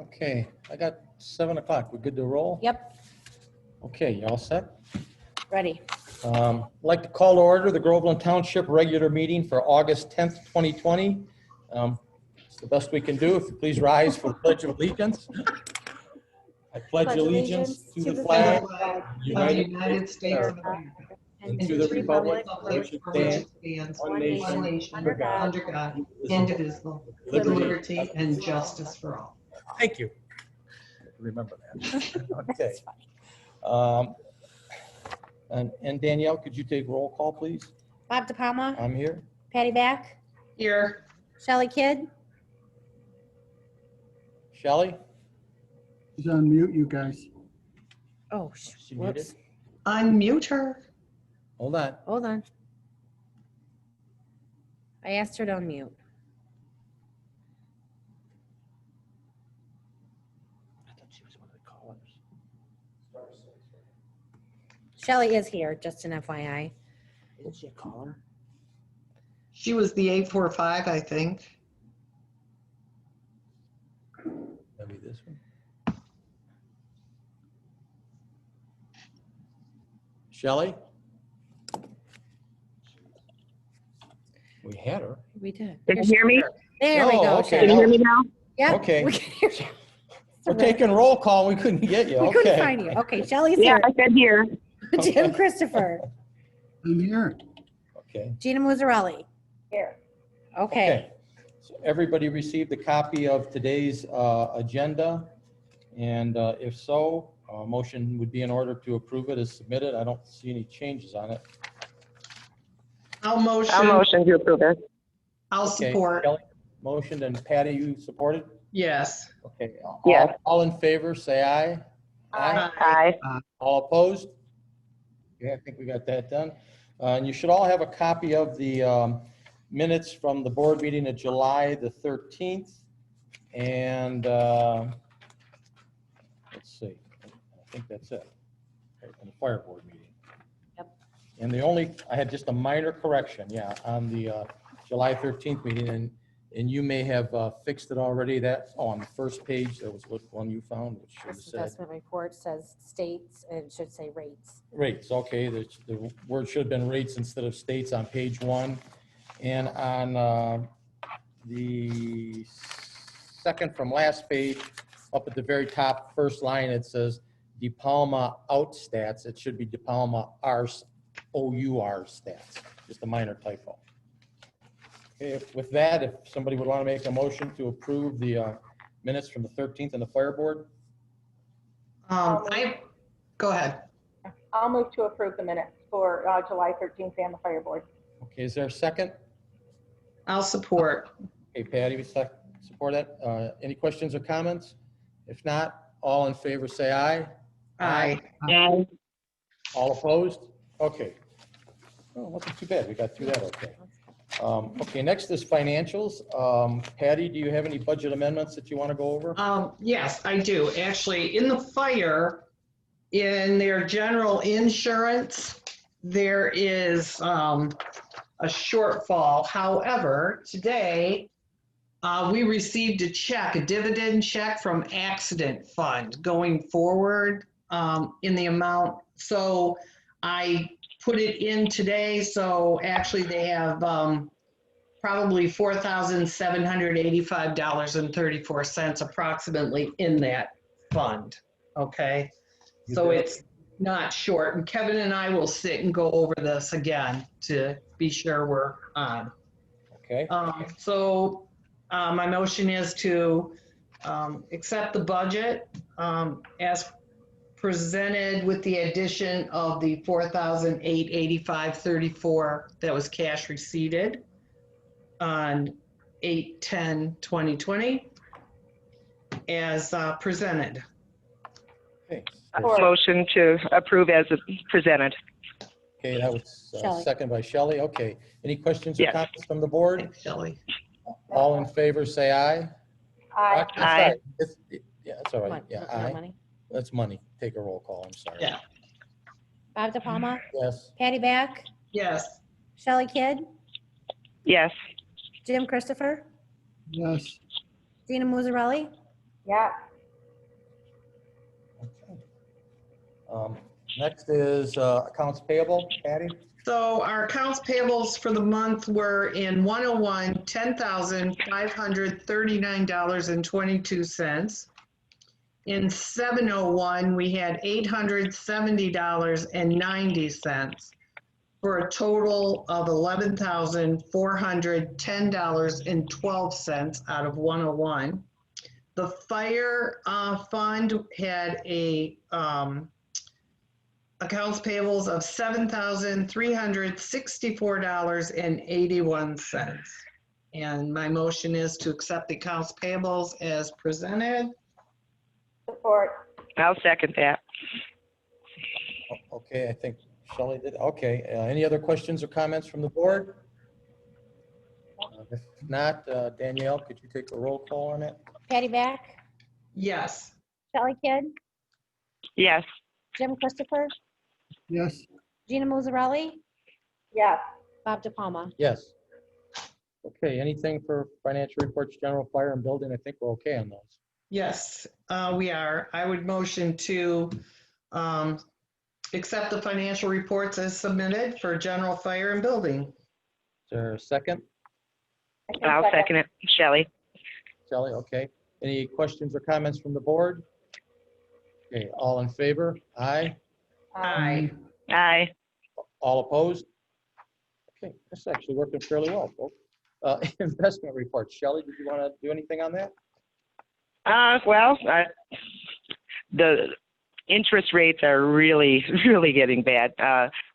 Okay, I got 7 o'clock. We're good to roll? Yep, Okay, you all set? ready. I'd like to call to order the Groveland Township regular meeting for August 10th, 2020. It's the best we can do. If you please rise for the Pledge of Allegiance. I pledge allegiance to the flag of the United States of America, and to the republic for which it stands, one nation, under God, indivisible, with liberty and justice for all. Thank you. Remember that. Okay. That's fine. And Danielle, could you take roll call, please? Bob DePalma, I'm here. Patty Back, Here. Shelley Kidd, Shelley? She's on mute, you guys. oh, She muted? whoops, Unmute her. Hold on. hold on. I asked her to unmute. I thought she was one of the callers. Shelley is here, just an FYI. Isn't she a caller? She was the 845, I think. Maybe this one. Shelley? We had her. We did. Can you hear me? There we Oh, go, okay. Can you Shelley. hear me now? Yep, Okay. we can hear you. We're taking roll call. We couldn't get you. We couldn't Okay. find you. Okay, Shelley's Yeah, here. I said here. Jim Christopher, I'm here. Okay. Gina Muzzarelli. Here. Okay, So everybody received a copy of today's agenda, and if so, a motion would be in order to approve it as submitted. I don't see any changes on it. I'll motion. I'll motion to approve it. I'll Okay, support. Kelly motioned, and Patty, you supported? Yes. Okay. Yes. All in favor, say aye. Aye. All opposed? Yeah, I think we got that done. And you should all have a copy of the minutes from the board meeting of July the 13th. And let's see, I think that's it. Okay, and the fire board meeting. Yep. And I had just a minor correction, yeah, on the July 13th meeting. And you may have fixed it already. On the first page, there was one you found, which should have this said. investment report says states, and it should say rates. Rates, okay, the word should have been rates instead of states on page 1. And on the second from last page, up at the very top, first line, it says DePalma out stats. It should be DePalma OUR stats, just a minor typo. Okay, with that, if somebody would want to make a motion to approve the minutes from the 13th and the fire board. Go ahead. I'll move to approve the minutes for July 13th and the fire board. Okay, is there a second? I'll support. Okay, Patty, we support that. Any questions or comments? If not, all in favor say aye. Aye. Aye. All opposed? Okay. Oh, wasn't too bad. We got through that okay. Okay, next is financials. Patty, do you have any budget amendments that you want to go over? Yes, I do. Actually, in the fire, in their general insurance, there is a shortfall. However, today, we received a dividend check from accident fund going forward in the amount. So I put it in today. So actually they have probably $4,785.34 approximately in that fund. Okay. So it's not short. And Kevin and I will sit and go over this again to be sure we're on. Okay. My motion is to accept the budget as presented with the addition of the $4,885.34 that was cash receipted on 8/10/2020 as presented. Okay. Motion to approve as presented. Okay, that was Shelley. second by Shelley. Okay. Any questions or Yes. comments from the board? Thanks, Shelley. All in favor say aye. Aye. I'm Aye. sorry. Yeah, that's all right. Mon- Yeah, no aye. money. That's money. Take a roll call. I'm sorry. Yeah. Bob DePalma, Yes. Patty Back, Yes. Shelley Kidd, Yes. Jim Christopher, Yes. Gina Muzzarelli, Yeah. Next is accounts payable. Patty? So our accounts payables for the month were in 101, $10,539.22. In 701, we had $870.90 for a total of $11,410.12 out of 101. The fire fund had a accounts payables of $7,364.81. And my motion is to accept the accounts payables as presented. Support. I'll second that. Okay, I think Shelley did. Okay, any other questions or comments from the board? If not, Danielle, could you take a roll call on it? Patty Back, Yes. Shelley Kidd, Yes. Jim Christopher, Yes, Gina Musarelli, Yes. Bob DiPalma. Yes. Okay, anything for financial reports, general fire and building? I think we're okay on those. Yes, we are. I would motion to accept the financial reports as submitted for general fire and building. Is there a second? I'll second it. Shelley. Shelley, okay. Any questions or comments from the board? Okay, all in favor? Aye. Aye. Aye. All opposed? Okay, this is actually working fairly well, folks. Investment reports. Shelley, did you want to do anything on that? The interest rates are really, really getting bad.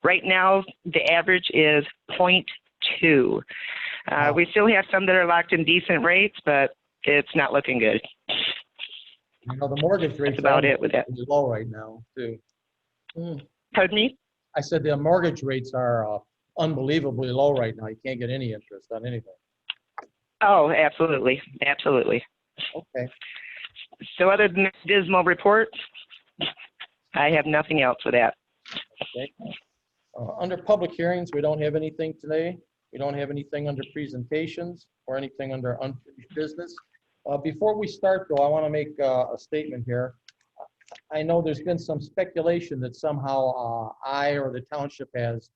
Right now, the average is 0.2. Wow. We still have some that are locked in decent rates, but it's not looking good. You know, the mortgage rates about are it with that. low right now, too. Pardon me? I said the mortgage rates are unbelievably low right now. You can't get any interest on anything. Oh, absolutely. Absolutely. Okay. So other than this dismal report, I have nothing else for that. Okay. Under public hearings, we don't have anything today. We don't have anything under presentations or anything under unfinished business. Before we start, though, I want to make a statement here. I know there's been some speculation that somehow I or the township has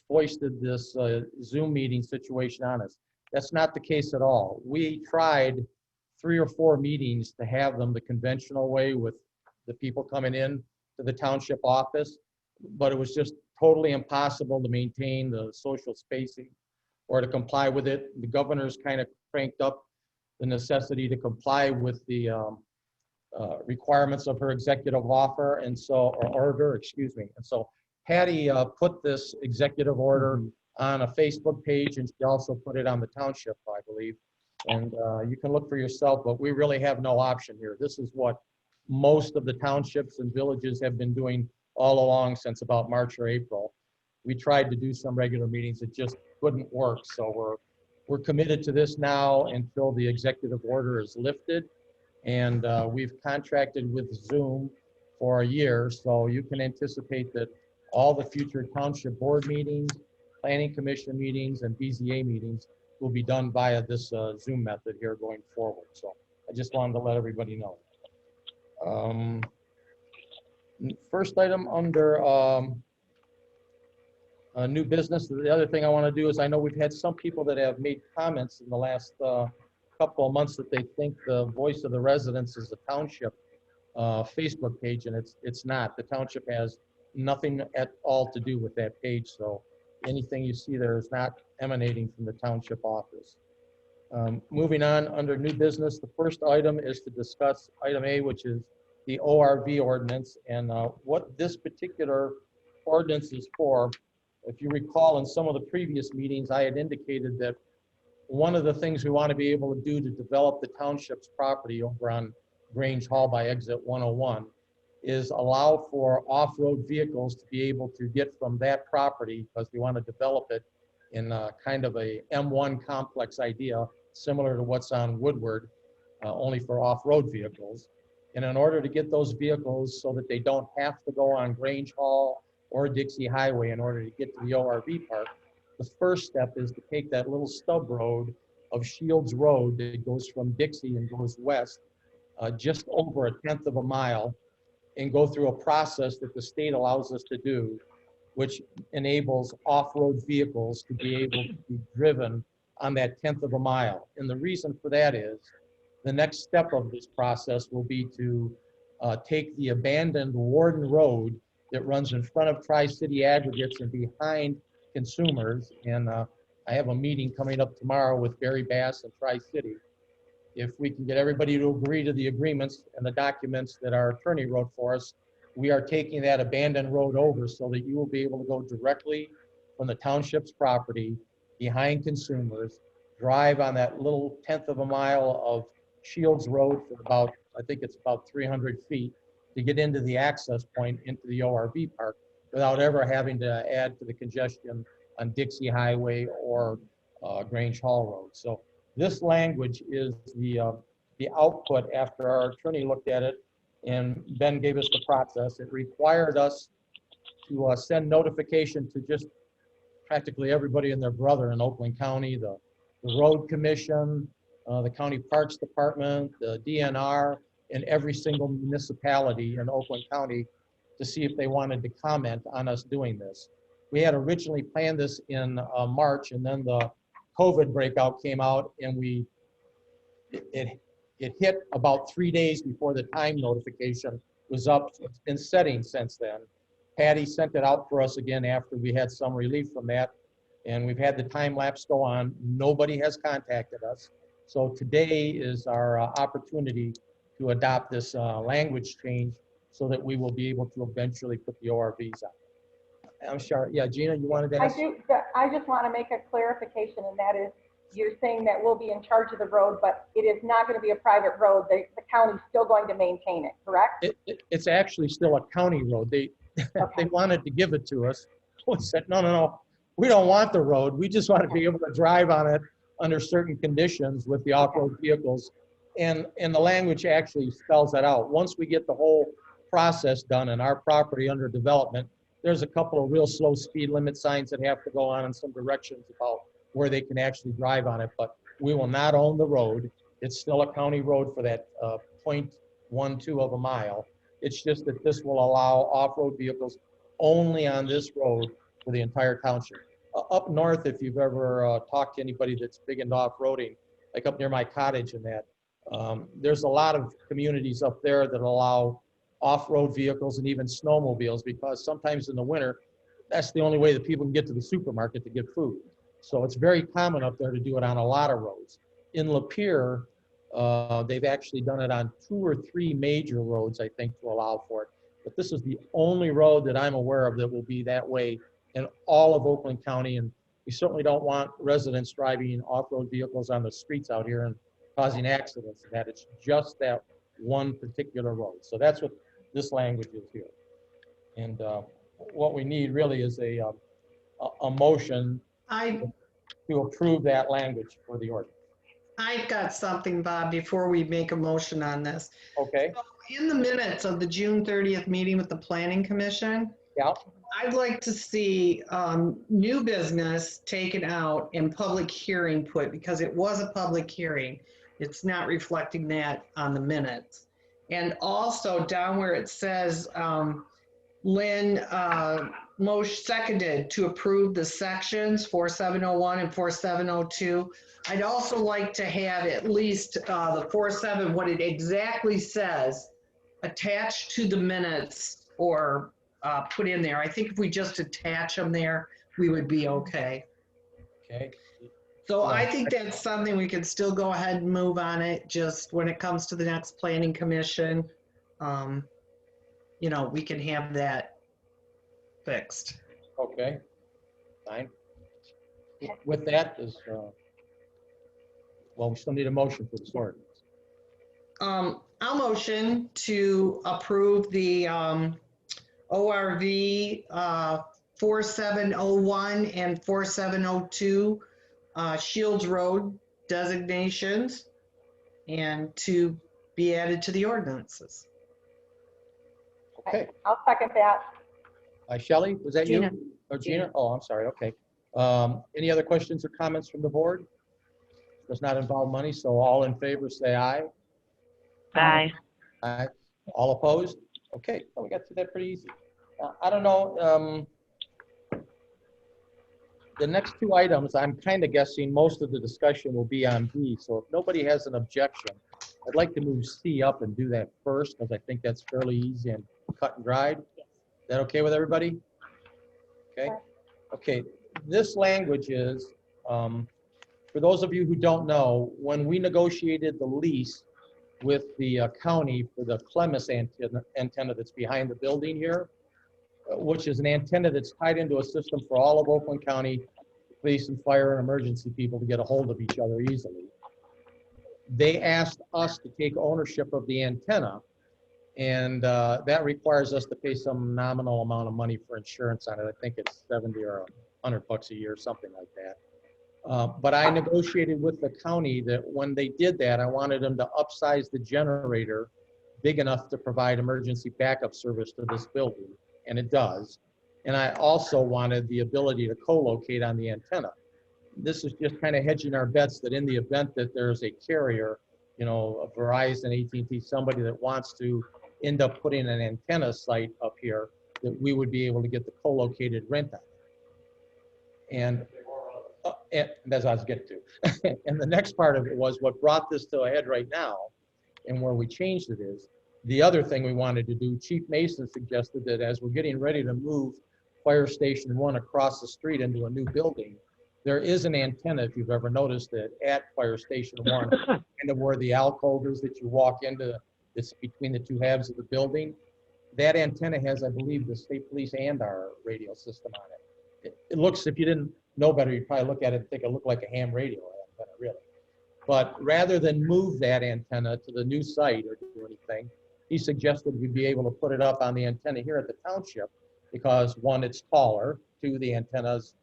foisted this Zoom meeting situation on us. That's not the case at all. We tried 3 or 4 meetings to have them the conventional way with the people coming in to the township office, but it was just totally impossible to maintain the social spacing or to comply with it. The governor's kind of cranked up the necessity to comply with the requirements of her executive order, and so Patty put this executive order on a Facebook page, and she also put it on the township, I believe. And you can look for yourself, but we really have no option here. This is what most of the townships and villages have been doing all along since about March or April. We tried to do some regular meetings, it just couldn't work. So we're committed to this now until the executive order is lifted. And we've contracted with Zoom for a year, so you can anticipate that all the future township board meetings, planning commission meetings, and BZA meetings will be done via this Zoom method here going forward. So I just wanted to let everybody know. First item under new business. The other thing I want to do is, I know we've had some people that have made comments in the last couple of months that they think the voice of the residents is the township Facebook page, and it's not. The township has nothing at all to do with that page, so anything you see there is not emanating from the township office. Moving on, under new business, the first item is to discuss item A, which is the ORV ordinance, and what this particular ordinance is for. If you recall, in some of the previous meetings, I had indicated that one of the things we want to be able to do to develop the township's property over on Grange Hall by exit 101 is allow for off-road vehicles to be able to get from that property, because we want to develop it in kind of a M1 complex idea, similar to what's on Woodward, only for off-road vehicles. And in order to get those vehicles so that they don't have to go on Grange Hall or Dixie Highway in order to get to the ORV park, the first step is to take that little stub road of Shields Road that goes from Dixie and goes west just over 1/10 of a mile, and go through a process that the state allows us to do, which enables off-road vehicles to be able to be driven on that 1/10 of a mile. And the reason for that is the next step of this process will be to take the abandoned Warden Road that runs in front of Tri-City Aggregates and behind Consumers. And I have a meeting coming up tomorrow with Barry Bass and Tri-City. If we can get everybody to agree to the agreements and the documents that our attorney wrote for us, we are taking that abandoned road over so that you will be able to go directly from the township's property behind Consumers, drive on that little 1/10 of a mile of Shields Road for about, I think it's about 300 feet to get into the access point into the ORV park without ever having to add to the congestion on Dixie Highway or Grange Hall Road. So this language is the output after our attorney looked at it and Ben gave us the process. It required us to send notification to just practically everybody and their brother in Oakland County, the road commission, the county parks department, the DNR, and every single municipality in Oakland County to see if they wanted to comment on us doing this. We had originally planned this in March, and then the COVID breakout came out, and it hit about 3 days before the time notification was up. So it's been setting since then. Patty sent it out for us again after we had some relief from that, and we've had the time lapse go on. Nobody has contacted us. So today is our opportunity to adopt this language change so that we will be able to eventually put the ORVs on. I'm sure, yeah, Gina, you wanted to ask? I just want to make a clarification, and that is, you're saying that we'll be in charge of the road, but it is not going to be a private road. The county's still going to maintain it, correct? It's actually still a county road. They wanted to give it to us. We said, no, we don't want the road. We just want to be able to drive on it under certain conditions with the off-road vehicles. And the language actually spells that out. Once we get the whole process done and our property under development, there's a couple of real slow speed limit signs that have to go on in some directions about where they can actually drive on it, but we will not own the road. It's still a county road for that 0.12 of a mile. It's just that this will allow off-road vehicles only on this road for the entire township. Up north, if you've ever talked to anybody that's big into off-roading, like up near my cottage and that, there's a lot of communities up there that allow off-road vehicles and even snowmobiles, because sometimes in the winter, that's the only way that people can get to the supermarket to get food. So it's very common up there to do it on a lot of roads. In Lapeer, they've actually done it on 2 or 3 major roads, I think, to allow for it. But this is the only road that I'm aware of that will be that way in all of Oakland County. And we certainly don't want residents driving off-road vehicles on the streets out here and causing accidents and that. It's just that one particular road. So that's what this language is here. And what we need really is a motion to approve that language for the ordinance. I've got something, Bob, before we make a motion on this. Okay. So in the minutes of the June 30th meeting with the Planning Commission, Yeah. I'd like to see new business taken out and public hearing put, because it was a public hearing. It's not reflecting that on the minutes. And also down where it says, Lynn motion seconded to approve the sections 4701 and 4702. I'd also like to have at least the 47, what it exactly says, attached to the minutes or put in there. I think if we just attach them there, we would be okay. Okay. So I think that's something we can still go ahead and move on it, just when it comes to the next planning commission. You know, we can have that fixed. Okay. Fine. With that is, well, we still need a motion for this ordinance. I'll motion to approve the ORV 4701 and 4702 Shields Road designations, and to be added to the ordinances. Okay. I'll second that. Shelley, was that Gina. you? Oh, Gina? Oh, I'm sorry. Okay. Any other questions or comments from the board? Does not involve money, so all in favor say aye. Aye. Aye. All opposed? Okay, well, we got through that pretty easy. I don't know, the next two items, I'm kind of guessing most of the discussion will be on B, so if nobody has an objection, I'd like to move C up and do that first, because I think that's fairly easy and cut and dried. Is that okay with everybody? Okay, okay, this language is, for those of you who don't know, when we negotiated the lease with the county for the Clemis antenna that's behind the building here, which is an antenna that's tied into a system for all of Oakland County police and fire and emergency people to get a hold of each other easily. They asked us to take ownership of the antenna, and that requires us to pay some nominal amount of money for insurance on it. I think it's 70 or $100 a year, something like that. But I negotiated with the county that when they did that, I wanted them to upsize the generator big enough to provide emergency backup service to this building, and it does. And I also wanted the ability to co-locate on the antenna. This is just kind of hedging our bets that in the event that there's a carrier, you know, a Verizon, AT&T, somebody that wants to end up putting an antenna site up here, that we would be able to get the co-located rent on it. And that's what I was getting to. And the next part of it was what brought this to a head right now, and where we changed it is, the other thing we wanted to do, Chief Mason suggested that as we're getting ready to move Fire Station 1 across the street into a new building, there is an antenna, if you've ever noticed it, at Fire Station 1, kind of where the alcove is that you walk into, it's between the two halves of the building. That antenna has, I believe, the state police and our radio system on it. It looks, if you didn't know better, you'd probably look at it and think it looked like a ham radio antenna, really. But rather than move that antenna to the new site or do anything, he suggested we'd be able to put it up on the antenna here at the township because, one, it's taller, two, the antenna's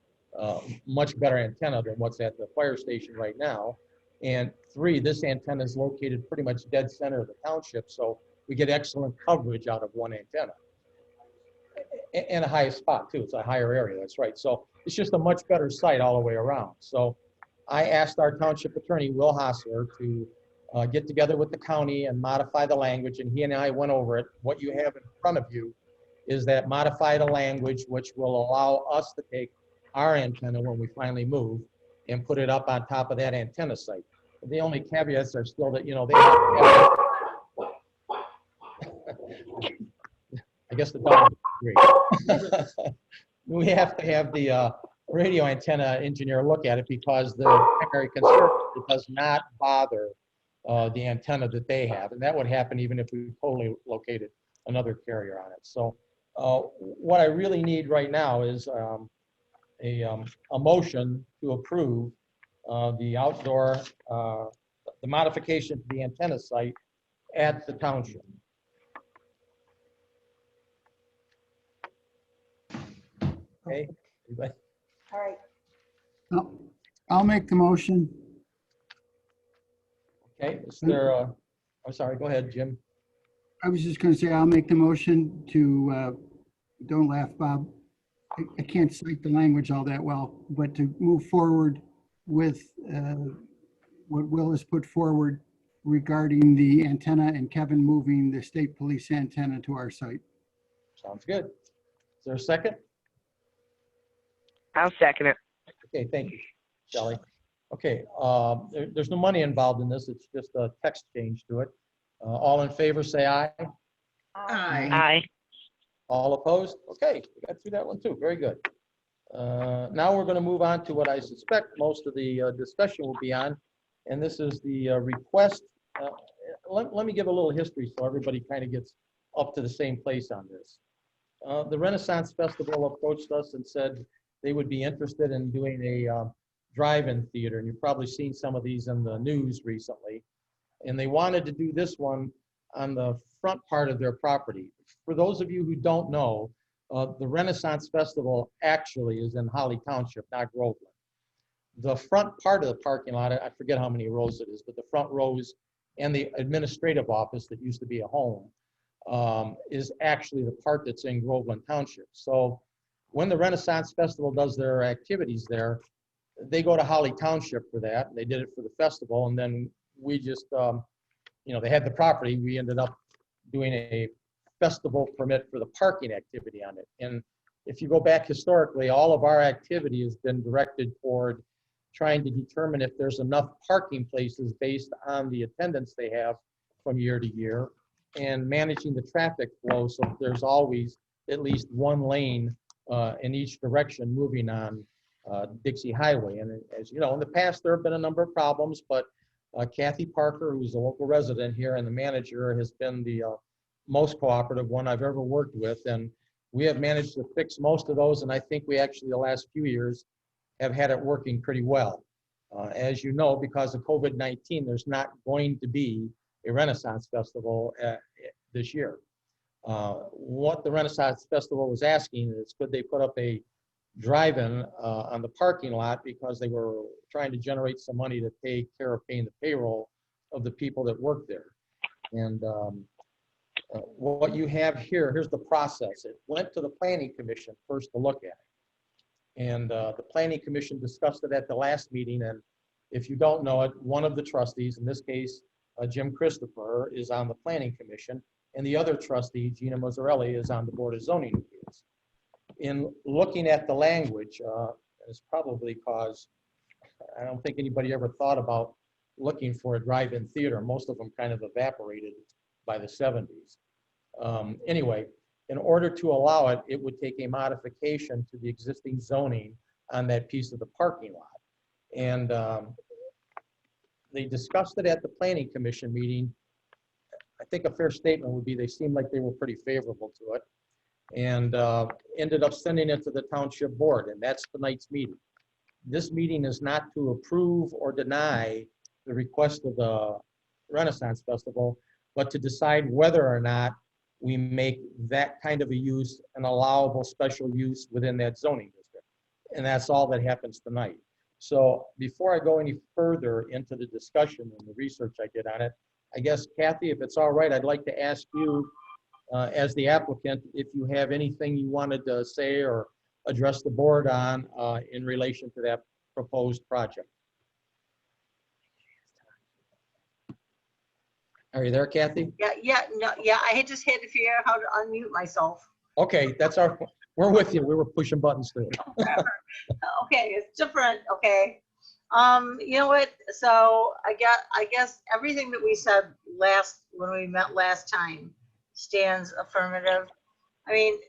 much better antenna than what's at the fire station right now, and three, this antenna is located pretty much dead center of the township, so we get excellent coverage out of one antenna. And a high spot too, it's a higher area, that's right. So it's just a much better site all the way around. So I asked our township attorney, Will Hostler, to get together with the county and modify the language, and he and I went over it. What you have in front of you is that modified language which will allow us to take our antenna when we finally move and put it up on top of that antenna site. The only caveats are still that, you know, they have I guess the dog agree. We have to have the radio antenna engineer look at it because the primary concern does not bother the antenna that they have, and that would happen even if we totally located another carrier on it. So what I really need right now is a motion to approve the outdoor, the modification to the antenna site at the township. Okay, everybody? All right. I'll make the motion. Okay, is there, I'm sorry, go ahead, Jim. I was just going to say, I'll make the motion to, don't laugh, Bob. I can't cite the language all that well, but to move forward with what Will has put forward regarding the antenna and Kevin moving the state police antenna to our site. Sounds good. Is there a second? I'll second it. Okay, thank you, Shelley. Okay, there's no money involved in this. It's just a text change to it. All in favor, say aye. Aye. Aye. All opposed? Okay, we got through that one too. Very good. Now we're going to move on to what I suspect most of the discussion will be on, and this is the request. Let me give a little history so everybody kind of gets up to the same place on this. The Renaissance Festival approached us and said they would be interested in doing a drive-in theater, and you've probably seen some of these in the news recently. And they wanted to do this one on the front part of their property. For those of you who don't know, the Renaissance Festival actually is in Holly Township, not Groveland. The front part of the parking lot, I forget how many rows it is, but the front rows and the administrative office that used to be a home is actually the part that's in Groveland Township. So when the Renaissance Festival does their activities there, they go to Holly Township for that. They did it for the festival, and then we just, you know, they had the property. We ended up doing a festival permit for the parking activity on it. And if you go back historically, all of our activity has been directed toward trying to determine if there's enough parking places based on the attendance they have from year to year, and managing the traffic flow so there's always at least one lane in each direction moving on Dixie Highway. And as you know, in the past, there have been a number of problems, but Kathy Parker, who's a local resident here and the manager, has been the most cooperative one I've ever worked with. And we have managed to fix most of those. And I think we actually, the last few years, have had it working pretty well. As you know, because of COVID-19, there's not going to be a Renaissance Festival this year. What the Renaissance Festival was asking is, could they put up a drive-in on the parking lot, because they were trying to generate some money to take care of paying the payroll of the people that work there. And what you have here, here's the process. It went to the Planning Commission first to look at it. And the Planning Commission discussed it at the last meeting. And if you don't know it, one of the trustees, in this case, Jim Christopher, is on the Planning Commission, and the other trustee, Gina Mazzarelli, is on the Board of Zoning Appeals. In looking at the language, it's probably because I don't think anybody ever thought about looking for a drive-in theater. Most of them kind of evaporated by the 70s. Anyway, in order to allow it, it would take a modification to the existing zoning on that piece of the parking lot. And they discussed it at the Planning Commission meeting. I think a fair statement would be they seemed like they were pretty favorable to it, and ended up sending it to the Township Board, and that's tonight's meeting. This meeting is not to approve or deny the request of the Renaissance Festival, but to decide whether or not we make that kind of a use an allowable special use within that zoning district. And that's all that happens tonight. So before I go any further into the discussion and the research I did on it, I guess, Kathy, if it's all right, I'd like to ask you, as the applicant, if you have anything you wanted to say or address the board on in relation to that proposed project. Are you there, Kathy? Yeah, I just had to figure out how to unmute myself. Okay, we're with you. We were pushing buttons through. Okay, it's different, okay. You know what, so I guess everything that we said when we met last time stands affirmative. I mean,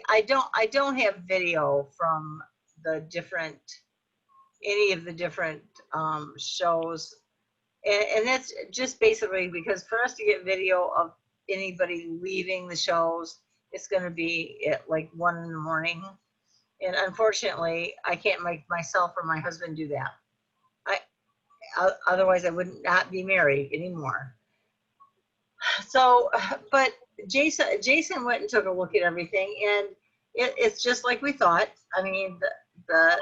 I don't have video from any of the different shows. And that's just basically because for us to get video of anybody leaving the shows, it's going to be at like 1 in the morning. And unfortunately, I can't make myself or my husband do that. Otherwise, I would not be married anymore. So, but Jason went and took a look at everything, and it's just like we thought. I mean, the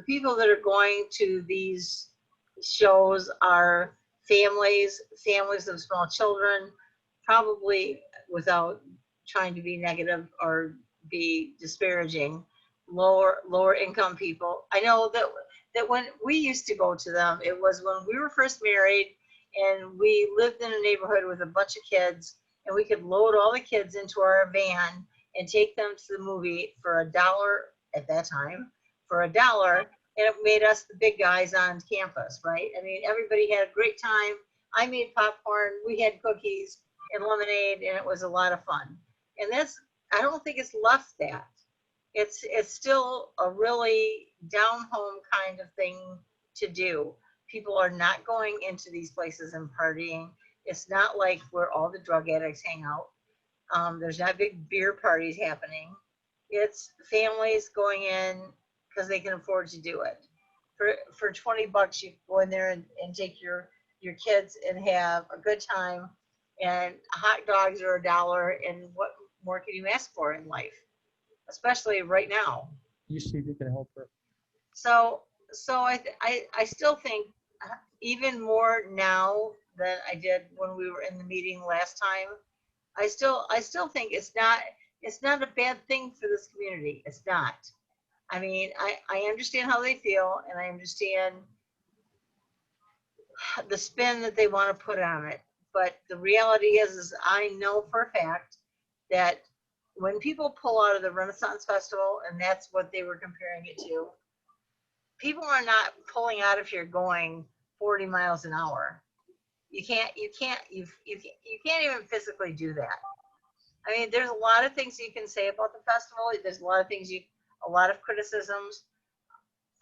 people that are going to these shows are families of small children, probably, without trying to be negative or be disparaging, lower income people. I know that when we used to go to them, it was when we were first married and we lived in a neighborhood with a bunch of kids, and we could load all the kids into our van and take them to the movie for $1 at that time, for $1. And it made us the big guys on campus, right? I mean, everybody had a great time. I made popcorn, we had cookies and lemonade, and it was a lot of fun. And I don't think it's left that. It's still a really down-home kind of thing to do. People are not going into these places and partying. It's not like where all the drug addicts hang out. There's not big beer parties happening. It's families going in because they can afford to do it. For $20, you go in there and take your kids and have a good time. And hot dogs are $1, and what more can you ask for in life? Especially right now. You see if you can help her. So I still think even more now than I did when we were in the meeting last time. I still think it's not a bad thing for this community. It's not. I mean, I understand how they feel, and I understand the spin that they want to put on it. But the reality is I know for a fact that when people pull out of the Renaissance Festival, and that's what they were comparing it to, people are not pulling out of here going 40 miles an hour. You can't even physically do that. I mean, there's a lot of things you can say about the festival. There's a lot of things a lot of criticisms.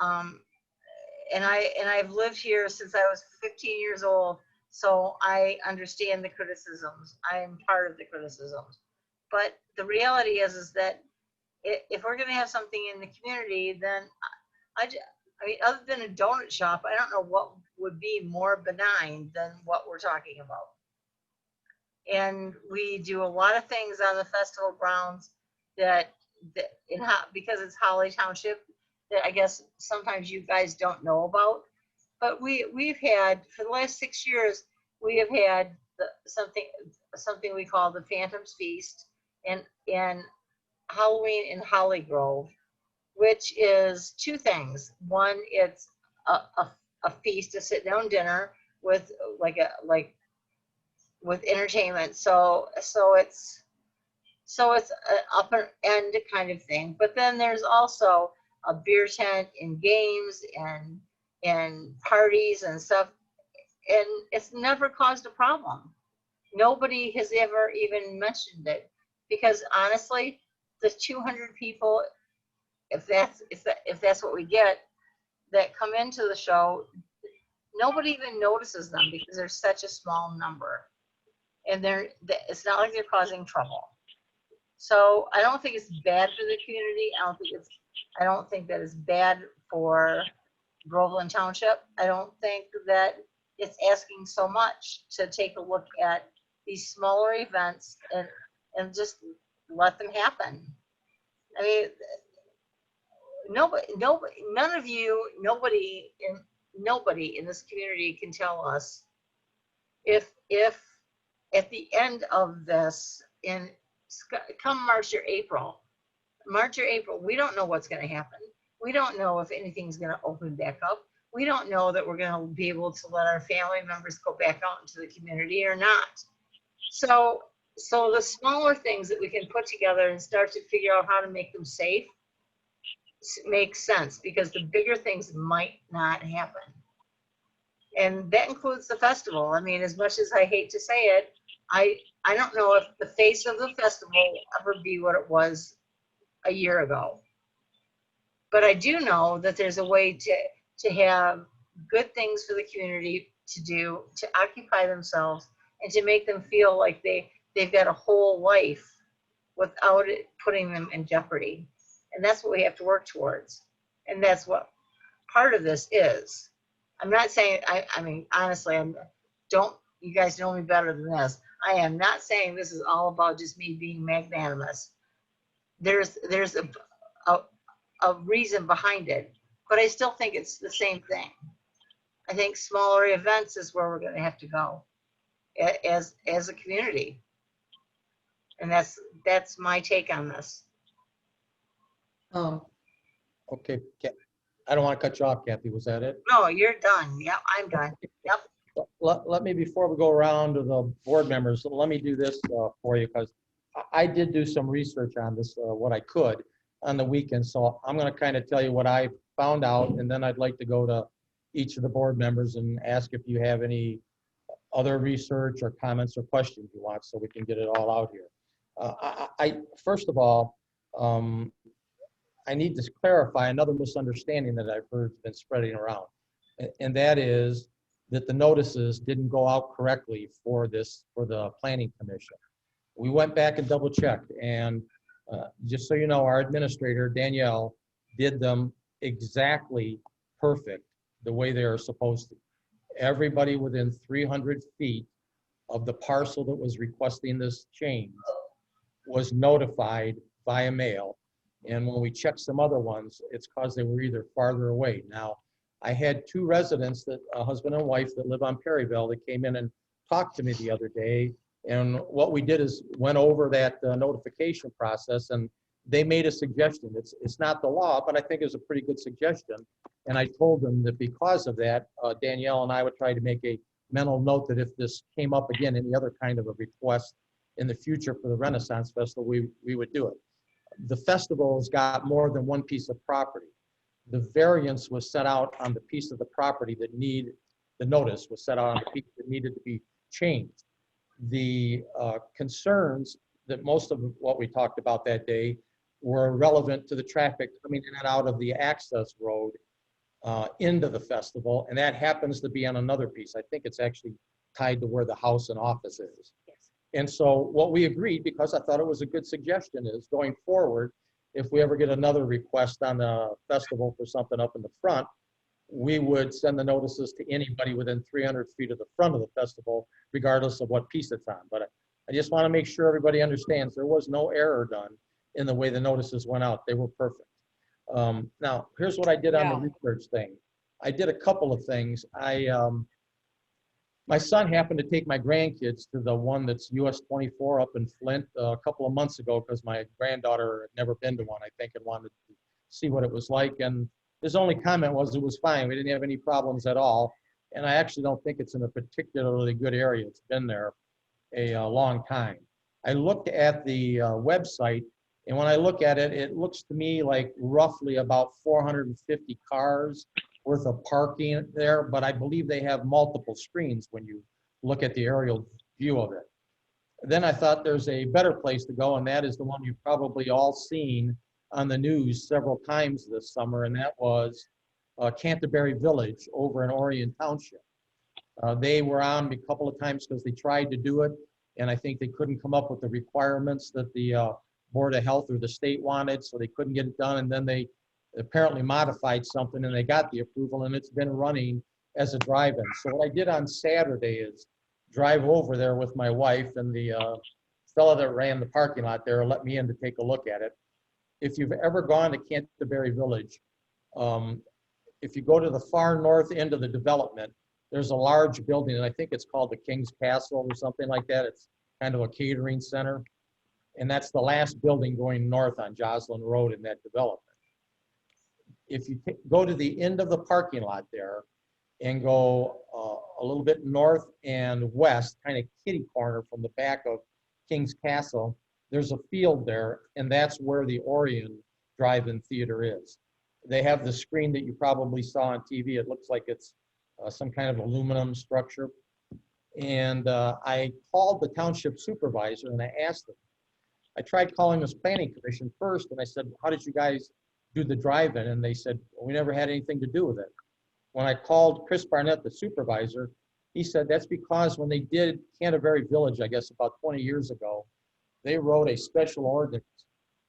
And I've lived here since I was 15 years old, so I understand the criticisms. I am part of the criticisms. But the reality is that if we're going to have something in the community, then I mean, other than a donut shop, I don't know what would be more benign than what we're talking about. And we do a lot of things on the festival grounds because it's Holly Township, that I guess sometimes you guys don't know about. But we've had, for the last 6 years, we have had something we call the Phantom's Feast and Halloween in Holly Grove, which is two things. One, it's a feast, a sit-down dinner with with entertainment. So it's an upper end kind of thing. But then there's also a beer tent and games and parties and stuff, and it's never caused a problem. Nobody has ever even mentioned it, because honestly, the 200 people, if that's what we get, that come into the show, nobody even notices them because they're such a small number, and it's not like they're causing trouble. So I don't think it's bad for the community. I don't think that it's bad for Groveland Township. I don't think that it's asking so much to take a look at these smaller events and just let them happen. I mean, nobody in this community can tell us if at the end of this, come March or April, we don't know what's going to happen. We don't know if anything's going to open back up. We don't know that we're going to be able to let our family members go back out into the community or not. So the smaller things that we can put together and start to figure out how to make them safe makes sense, because the bigger things might not happen. And that includes the festival. I mean, as much as I hate to say it, I don't know if the face of the festival will ever be what it was a year ago. But I do know that there's a way to have good things for the community to do, to occupy themselves, and to make them feel like they've got a whole life without it putting them in jeopardy. And that's what we have to work towards. And that's what part of this is. I'm not saying, I mean, honestly, you guys know me better than this. I am not saying this is all about just me being magnanimous. There's a reason behind it, but I still think it's the same thing. I think smaller events is where we're going to have to go as a community. And that's my take on this. Okay, I don't want to cut you off, Kathy. Was that it? No, you're done. Yep, I'm done. Yep. Let me, before we go around to the board members, let me do this for you, because I did do some research on this, what I could on the weekend. So I'm going to kind of tell you what I found out, and then I'd like to go to each of the board members and ask if you have any other research or comments or questions you want, so we can get it all out here. First of all, I need to clarify another misunderstanding that I've heard been spreading around, and that is that the notices didn't go out correctly for the planning commission. We went back and double checked, and just so you know, our administrator, Danielle, did them exactly perfect the way they are supposed to. Everybody within 300 feet of the parcel that was requesting this change was notified via mail. And when we checked some other ones, it's because they were either farther away. Now, I had two residents, a husband and wife that live on Perryville, that came in and talked to me the other day. And what we did is went over that notification process, and they made a suggestion. It's not the law, but I think it's a pretty good suggestion. And I told them that because of that, Danielle and I would try to make a mental note that if this came up again, any other kind of a request in the future for the Renaissance Festival, we would do it. The festival's got more than one piece of property. The variance was set out on the piece of the property the notice was set out on the piece that needed to be changed. The concerns that most of what we talked about that day were relevant to the traffic coming in and out of the access road into the festival, and that happens to be on another piece. I think it's actually tied to where the house and office is. And so what we agreed, because I thought it was a good suggestion, is going forward, if we ever get another request on the festival for something up in the front, we would send the notices to anybody within 300 feet of the front of the festival, regardless of what piece it's on. But I just want to make sure everybody understands there was no error done in the way the notices went out. They were perfect. Now, here's what I did on the research thing. I did a couple of things. My son happened to take my grandkids to the one that's US 24 up in Flint a couple of months ago, because my granddaughter had never been to one, I think, and wanted to see what it was like. And his only comment was it was fine. We didn't have any problems at all. And I actually don't think it's in a particularly good area. It's been there a long time. I looked at the website, and when I look at it, it looks to me like roughly about 450 cars worth of parking there, but I believe they have multiple screens when you look at the aerial view of it. Then I thought there's a better place to go, and that is the one you've probably all seen on the news several times this summer, and that was Canterbury Village over in Groveland Township. They were on a couple of times because they tried to do it, and I think they couldn't come up with the requirements that the Board of Health or the state wanted, so they couldn't get it done, and then they apparently modified something and they got the approval, and it's been running as a drive-in. So what I did on Saturday is drive over there with my wife, and the fellow that ran the parking lot there let me in to take a look at it. If you've ever gone to Canterbury Village, if you go to the far north end of the development, there's a large building, and I think it's called the King's Castle or something like that. It's kind of a catering center, and that's the last building going north on Joslin Road in that development. If you go to the end of the parking lot there and go a little bit north and west, kind of kitty corner from the back of King's Castle, there's a field there, and that's where the Orion Drive-In Theater is. They have the screen that you probably saw on TV. It looks like it's some kind of aluminum structure. And I called the township supervisor and I asked him. I tried calling this planning commission first, and I said, how did you guys do the drive-in? And they said, well, we never had anything to do with it. When I called Chris Barnett, the supervisor, he said that's because when they did Canterbury Village, I guess about 20 years ago, they wrote a special ordinance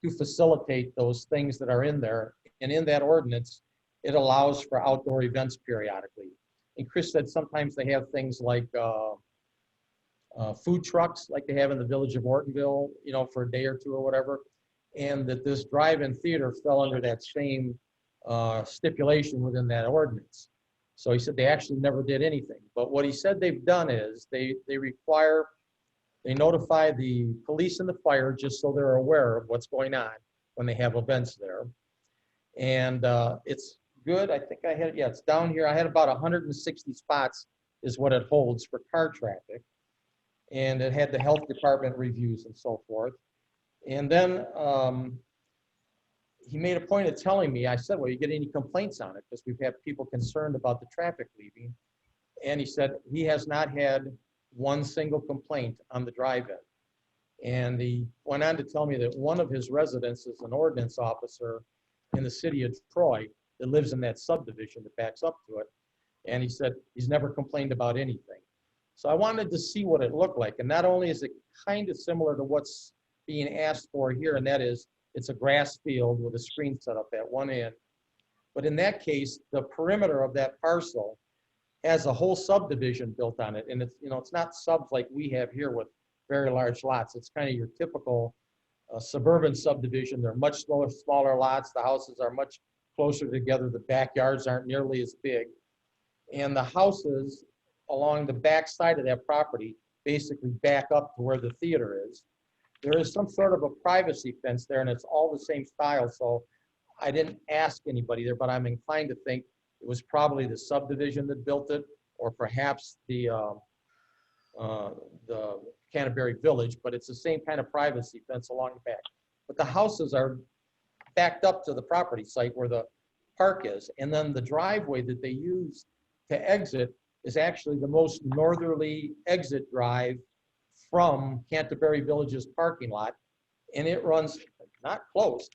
to facilitate those things that are in there. And in that ordinance, it allows for outdoor events periodically. And Chris said sometimes they have things like food trucks, like they have in the village of Ortonville, you know, for a day or two or whatever. And that this drive-in theater fell under that same stipulation within that ordinance. So he said they actually never did anything. But what he said they've done is they notify the police and the fire just so they're aware of what's going on when they have events there. And it's good. I think I had, yeah, it's down here. I had about 160 spots is what it holds for car traffic. And it had the health department reviews and so forth. And then he made a point of telling me, I said, well, you get any complaints on it? Because we've had people concerned about the traffic leaving. And he said he has not had one single complaint on the drive-in. And he went on to tell me that one of his residents is an ordinance officer in the city of Troy that lives in that subdivision that backs up to it. And he said he's never complained about anything. So I wanted to see what it looked like. And not only is it kind of similar to what's being asked for here, and that is it's a grass field with a screen set up at one end. But in that case, the perimeter of that parcel has a whole subdivision built on it. And it's, you know, it's not subs like we have here with very large lots. It's kind of your typical suburban subdivision. They're much smaller lots. The houses are much closer together. The backyards aren't nearly as big. And the houses along the back side of that property basically back up to where the theater is. There is some sort of a privacy fence there, and it's all the same style. So I didn't ask anybody there, but I'm inclined to think it was probably the subdivision that built it, or perhaps the Canterbury Village, but it's the same kind of privacy fence along the back. But the houses are backed up to the property site where the park is. And then the driveway that they use to exit is actually the most northerly exit drive from Canterbury Village's parking lot. And it runs not close,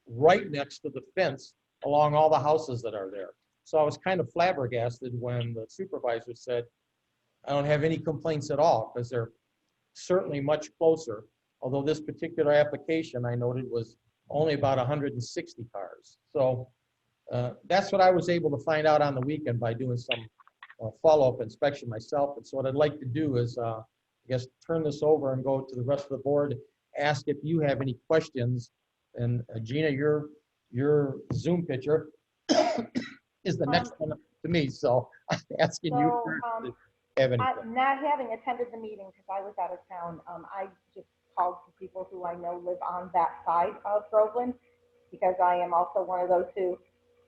right next to the fence along all the houses that are there. So I was kind of flabbergasted when the supervisor said, I don't have any complaints at all, because they're certainly much closer. Although this particular application I noted was only about 160 cars. So that's what I was able to find out on the weekend by doing some follow-up inspection myself. And so what I'd like to do is, I guess, turn this over and go to the rest of the board, ask if you have any questions. And Gina, your Zoom picture is the next one to me. So I'm asking you So, first to have any questions. Not having attended the meeting because I was out of town, I just called to people who I know live on that side of Groveland, because I am also one of those who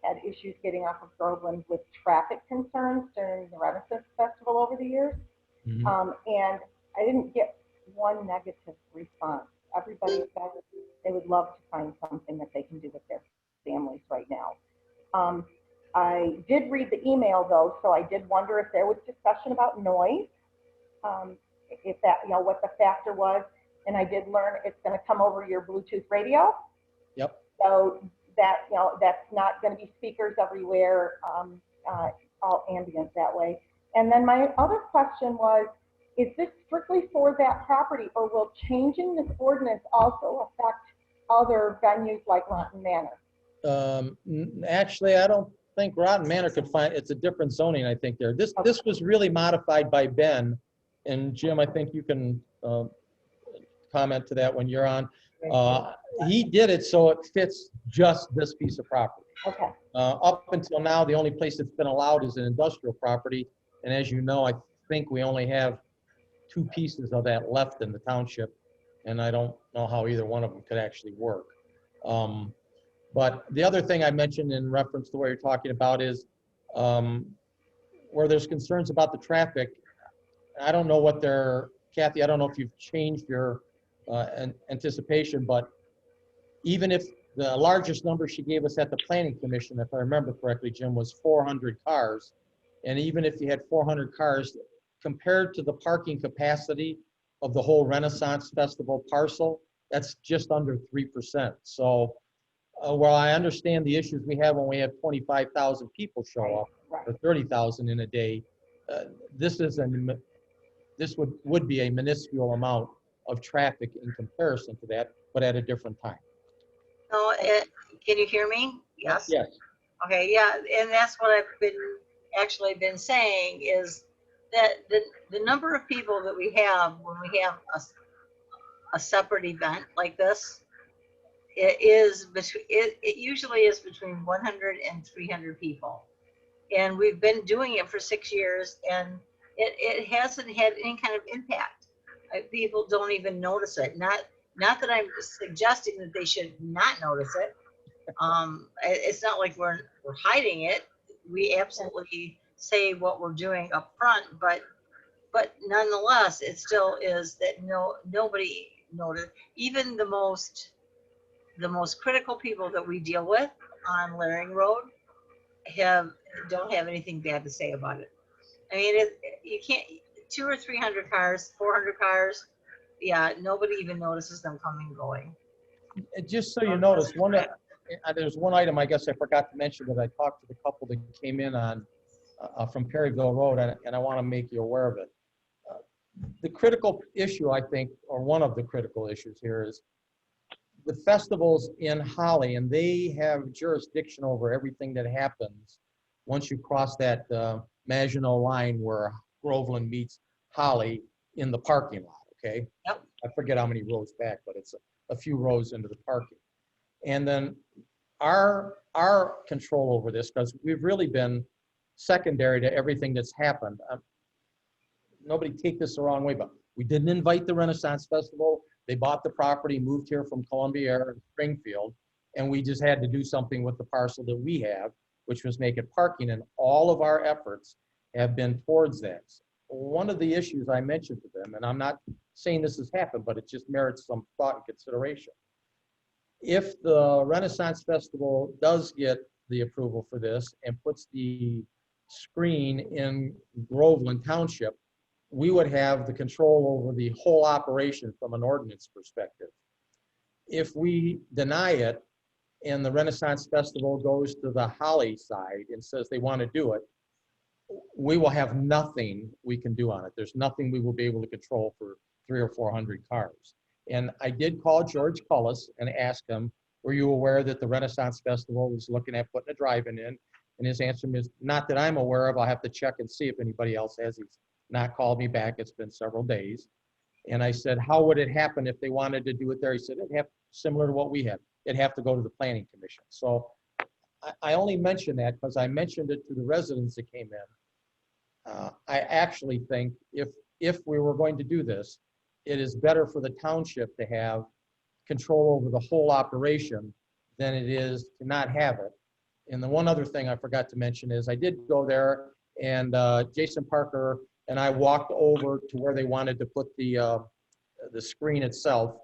had issues getting off of Groveland with traffic concerns during the Renaissance Festival over the years. Mhm. And I didn't get one negative response. Everybody said they would love to find something that they can do with their families right now. I did read the email though, so I did wonder if there was discussion about noise, if that, what the factor was. And I did learn it's going to come over your Bluetooth radio. Yep. So that, that's not going to be speakers everywhere, all ambient that way. And then my other question was, is this strictly for that property, or will changing this ordinance also affect other venues like Rotten Manor? Actually, I don't think Rotten Manor could find, it's a different zoning, I think there. This was really modified by Ben, and Jim, I think you can comment to that when you're on. He did it so it fits just this piece of property. Okay. Up until now, the only place that's been allowed is an industrial property, and as you know, I think we only have 2 pieces of that left in the township, and I don't know how either one of them could actually work. But the other thing I mentioned in reference to what you're talking about is where there's concerns about the traffic. I don't know what Kathy, I don't know if you've changed your anticipation, but even if the largest number she gave us at the Planning Commission, if I remember correctly, Jim, was 400 cars. And even if you had 400 cars, compared to the parking capacity of the whole Renaissance Festival parcel, that's just under 3%. So while I understand the issues we have when we have 25,000 people show up, or 30,000 in a day, this would be a minuscule amount of traffic in comparison to that, but at a different time. No, can you hear me? Yes. Yes. Okay, yeah, and that's what I've been saying is that the number of people that we have when we have a separate event like this, it usually is between 100 and 300 people. And we've been doing it for 6 years, and it hasn't had any kind of impact. People don't even notice it. Not that I'm suggesting that they should not notice it. It's not like we're hiding it. We absolutely say what we're doing up front, but nonetheless, it still is that nobody noticed. Even the most critical people that we deal with on Laring Road don't have anything bad to say about it. I mean, you can't 200 or 300 cars, 400 cars. Yeah, nobody even notices them coming and going. Just so you notice, there's one item I guess I forgot to mention that I talked to the couple that came in on from Perryville Road, and I want to make you aware of it. The critical issue, I think, or one of the critical issues here is the festivals in Holly, and they have jurisdiction over everything that happens once you cross that Maginot line where Groveland meets Holly in the parking lot, okay? Yep. I forget how many rows back, but it's a few rows into the parking. And then our control over this, because we've really been secondary to everything that's happened. Nobody take this the wrong way, but we didn't invite the Renaissance Festival. They bought the property, moved here from Columbia and Springfield, and we just had to do something with the parcel that we have, which was make it parking, and all of our efforts have been towards that. one of the issues I mentioned to them, and I'm not saying this has happened, but it just merits some thought and consideration. If the Renaissance Festival does get the approval for this and puts the screen in Groveland Township, we would have the control over the whole operation from an ordinance perspective. If we deny it and the Renaissance Festival goes to the Holly side and says they want to do it, we will have nothing we can do on it. There's nothing we will be able to control for 300 or 400 cars. And I did call George Cullis and ask him, were you aware that the Renaissance Festival was looking at putting a drive-in in? And his answer is, not that I'm aware of. I'll have to check and see if anybody else has. He's not called me back. It's been several days. And I said, how would it happen if they wanted to do it there? He said, it'd have similar to what we have. It'd have to go to the Planning Commission. So I only mention that because I mentioned it to the residents that came in. I actually think if we were going to do this, it is better for the township to have control over the whole operation than it is to not have it. And the one other thing I forgot to mention is I did go there, and Jason Parker and I walked over to where they wanted to put the screen itself.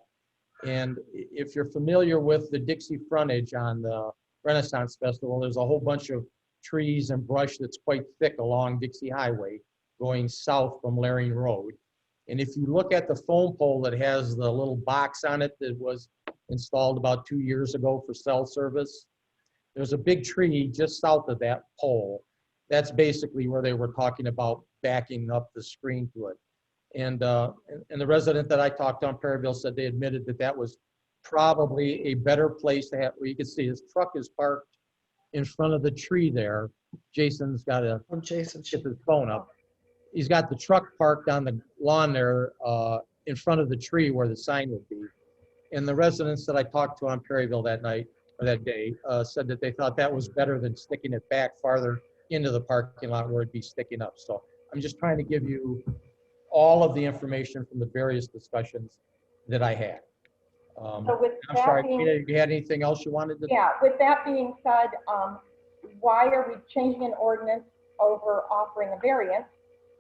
And if you're familiar with the Dixie frontage on the Renaissance Festival, there's a whole bunch of trees and brush that's quite thick along Dixie Highway going south from Laring Road. And if you look at the phone pole that has the little box on it that was installed about 2 years ago for cell service, there's a big tree just south of that pole. That's basically where they were talking about backing up the screen to it. And the resident that I talked to on Perryville said they admitted that that was probably a better place to have, where you can see his truck is parked in front of the tree there. Jason's got to Jason. get his phone up. He's got the truck parked on the lawn there in front of the tree where the sign would be. And the residents that I talked to on Perryville that night, or that day, said that they thought that was better than sticking it back farther into the parking lot where it'd be sticking up. So I'm just trying to give you all of the information from the various discussions that I had. So with I'm that sorry, being- Tina, you had anything else you wanted to? Yeah, with that being said, why are we changing an ordinance over offering a variance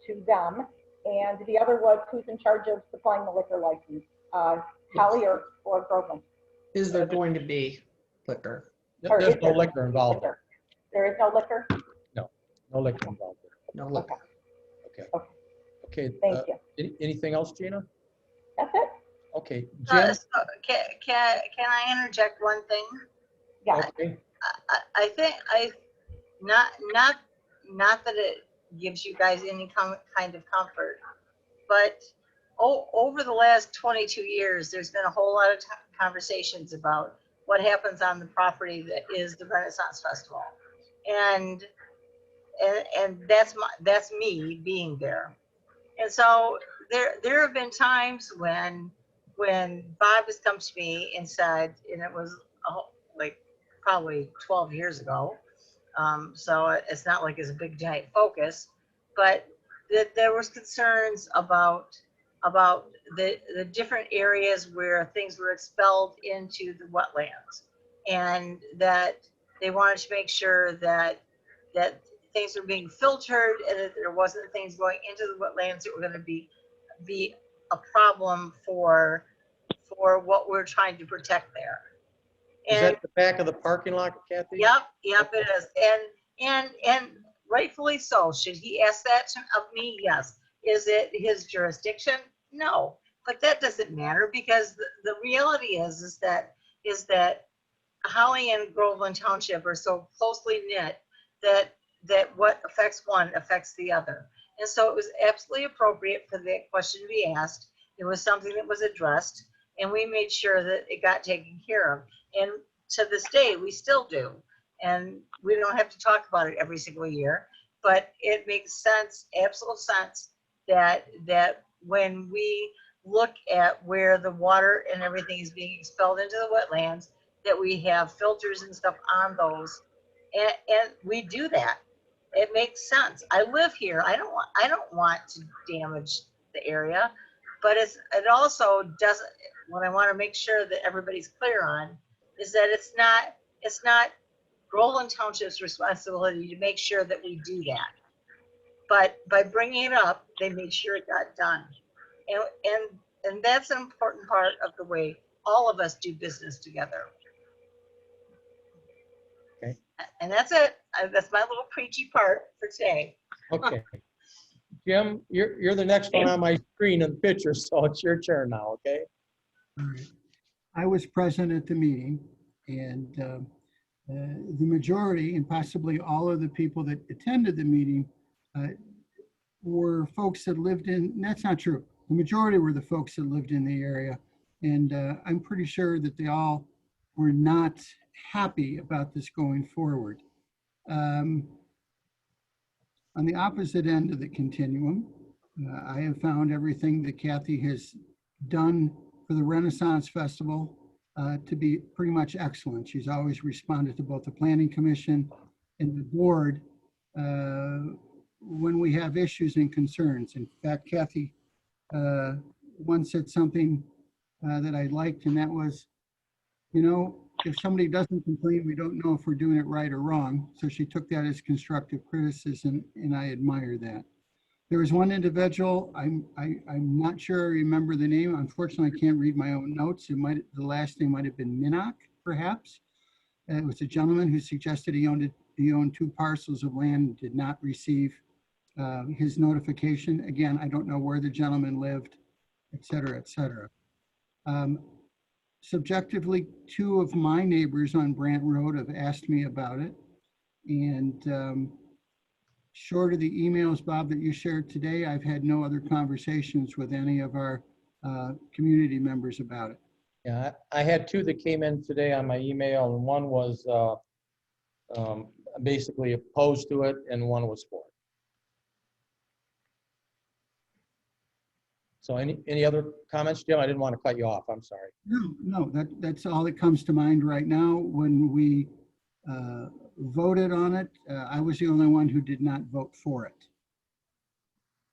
to them? And the other was who's in charge of supplying the liquor license, Holly or Groveland? Is there going to be liquor? Or There's is no there liquor involved. liquor? There is no liquor? No liquor involved. No liquor. Okay. Okay. Okay. Thank you. Anything else, Gina? That's it? Okay. Jim? So can I interject one thing? Yeah. Okay. I think not that it gives you guys any kind of comfort, but over the last 22 years, there's been a whole lot of conversations about what happens on the property that is the Renaissance Festival, and that's me being there. And so there have been times when Bob has come to me and said, and it was like probably 12 years ago, so it's not like it's a big giant focus, but that there was concerns about the different areas where things were expelled into the wetlands, and that they wanted to make sure that things were being filtered and that there wasn't things going into the wetlands that were going to be a problem for what we're trying to protect there. Is that the back of the parking lot, Kathy? Yep, it is. And rightfully so. Should he ask that of me? Yes. Is it his jurisdiction? No. But that doesn't matter, because the reality is that Holly and Groveland Township are so closely knit that what affects one affects the other. And so it was absolutely appropriate for that question to be asked. It was something that was addressed, and we made sure that it got taken care of. And to this day, we still do. And we don't have to talk about it every single year, but it makes sense, absolute sense, that when we look at where the water and everything is being expelled into the wetlands, that we have filters and stuff on those. And we do that. It makes sense. I live here. I don't want to damage the area, but it also doesn't. What I want to make sure that everybody's clear on is that it's not Groveland Township's responsibility to make sure that we do that. but by bringing it up, they made sure it got done. And that's an important part of the way all of us do business together. Okay. And that's it. That's my little preachy part for today. Okay. Jim, you're the next one on my screen in the picture, so it's your turn now, okay? All right. I was present at the meeting, and the majority, and possibly all of the people that attended the meeting, were folks that lived in, that's not true. The majority were the folks that lived in the area. And I'm pretty sure that they all were not happy about this going forward. On the opposite end of the continuum, I have found everything that Kathy has done for the Renaissance Festival to be pretty much excellent. She's always responded to both the Planning Commission and the board when we have issues and concerns. In fact, Kathy once said something that I liked, and that was, you know, if somebody doesn't complain, we don't know if we're doing it right or wrong. So she took that as constructive criticism, and I admire that. There was one individual, I'm not sure I remember the name. Unfortunately, I can't read my own notes. The last name might have been Minnock, perhaps. It was a gentleman who suggested he owned 2 parcels of land and did not receive his notification. Again, I don't know where the gentleman lived, et cetera, et cetera. Subjectively, 2 of my neighbors on Brant Road have asked me about it. And short of the emails, Bob, that you shared today, I've had no other conversations with any of our community members about it. Yeah, I had 2 that came in today on my email, and one was basically opposed to it, and one was for it. So any other comments, Jim? I didn't want to cut you off. I'm sorry. No, that's all that comes to mind right now. When we voted on it, I was the only one who did not vote for it.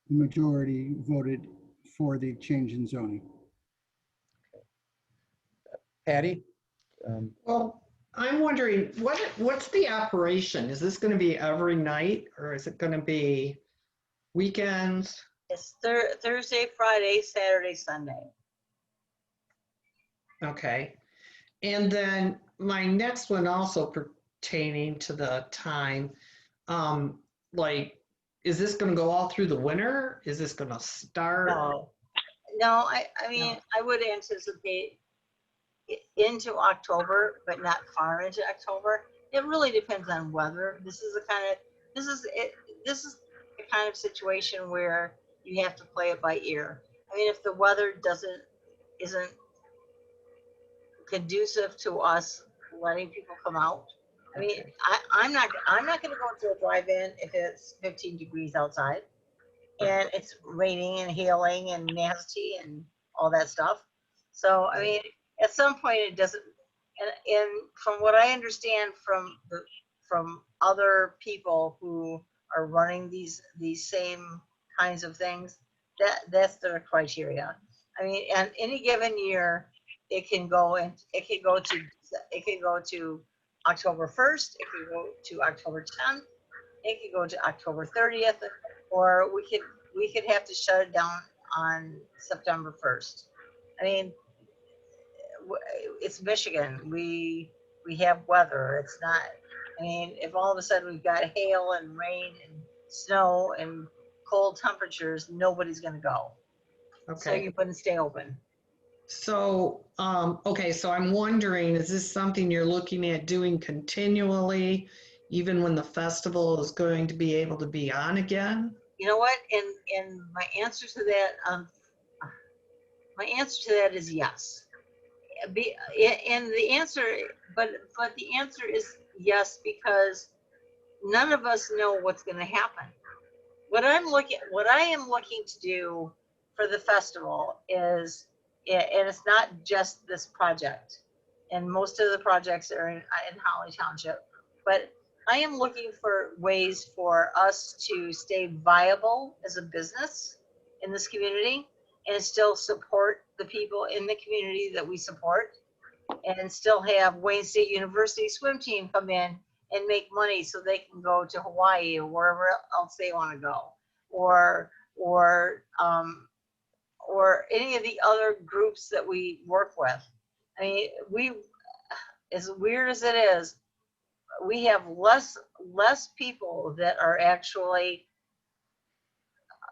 The majority voted for the change in zoning. Patty? Well, I'm wondering, what's the operation? Is this going to be every night, or is it going to be weekends? It's Thursday, Friday, Saturday, Sunday. Okay. And then my next one also pertaining to the time, like, is this going to go all through the winter? Is this going to start? No, I mean, I would anticipate into October, but not far into October. It really depends on weather. This is the kind of situation where you have to play it by ear. I mean, if the weather isn't conducive to us letting people come out, I mean, Okay. I'm not going to go to a drive-in if it's 15 degrees outside and it's raining and hailing and nasty and all that stuff. So, I mean, at some point it doesn't, and from what I understand from other people who are running these same kinds of things, that's their criteria. I mean, and any given year, it can go to October 1st, it can go to October 10th, it can go to October 30th, or we could have to shut it down on September 1st. I mean, it's Michigan. We have weather. It's not, I mean, if all of a sudden we've got hail and rain and snow and cold temperatures, nobody's going to go. Okay. So you wouldn't stay open. So, okay, so I'm wondering, is this something you're looking at doing continually, even when the festival is going to be able to be on again? You know what? And my answer to that, is yes. And the answer, but the answer is yes, because none of us know what's going to happen. What I am looking to do for the festival is, and it's not just this project, and most of the projects are in Holly Township, but I am looking for ways for us to stay viable as a business in this community and still support the people in the community that we support, and still have Wayne State University swim team come in and make money so they can go to Hawaii or wherever else they want to go. or any of the other groups that we work with. I mean, as weird as it is, we have less people that are actually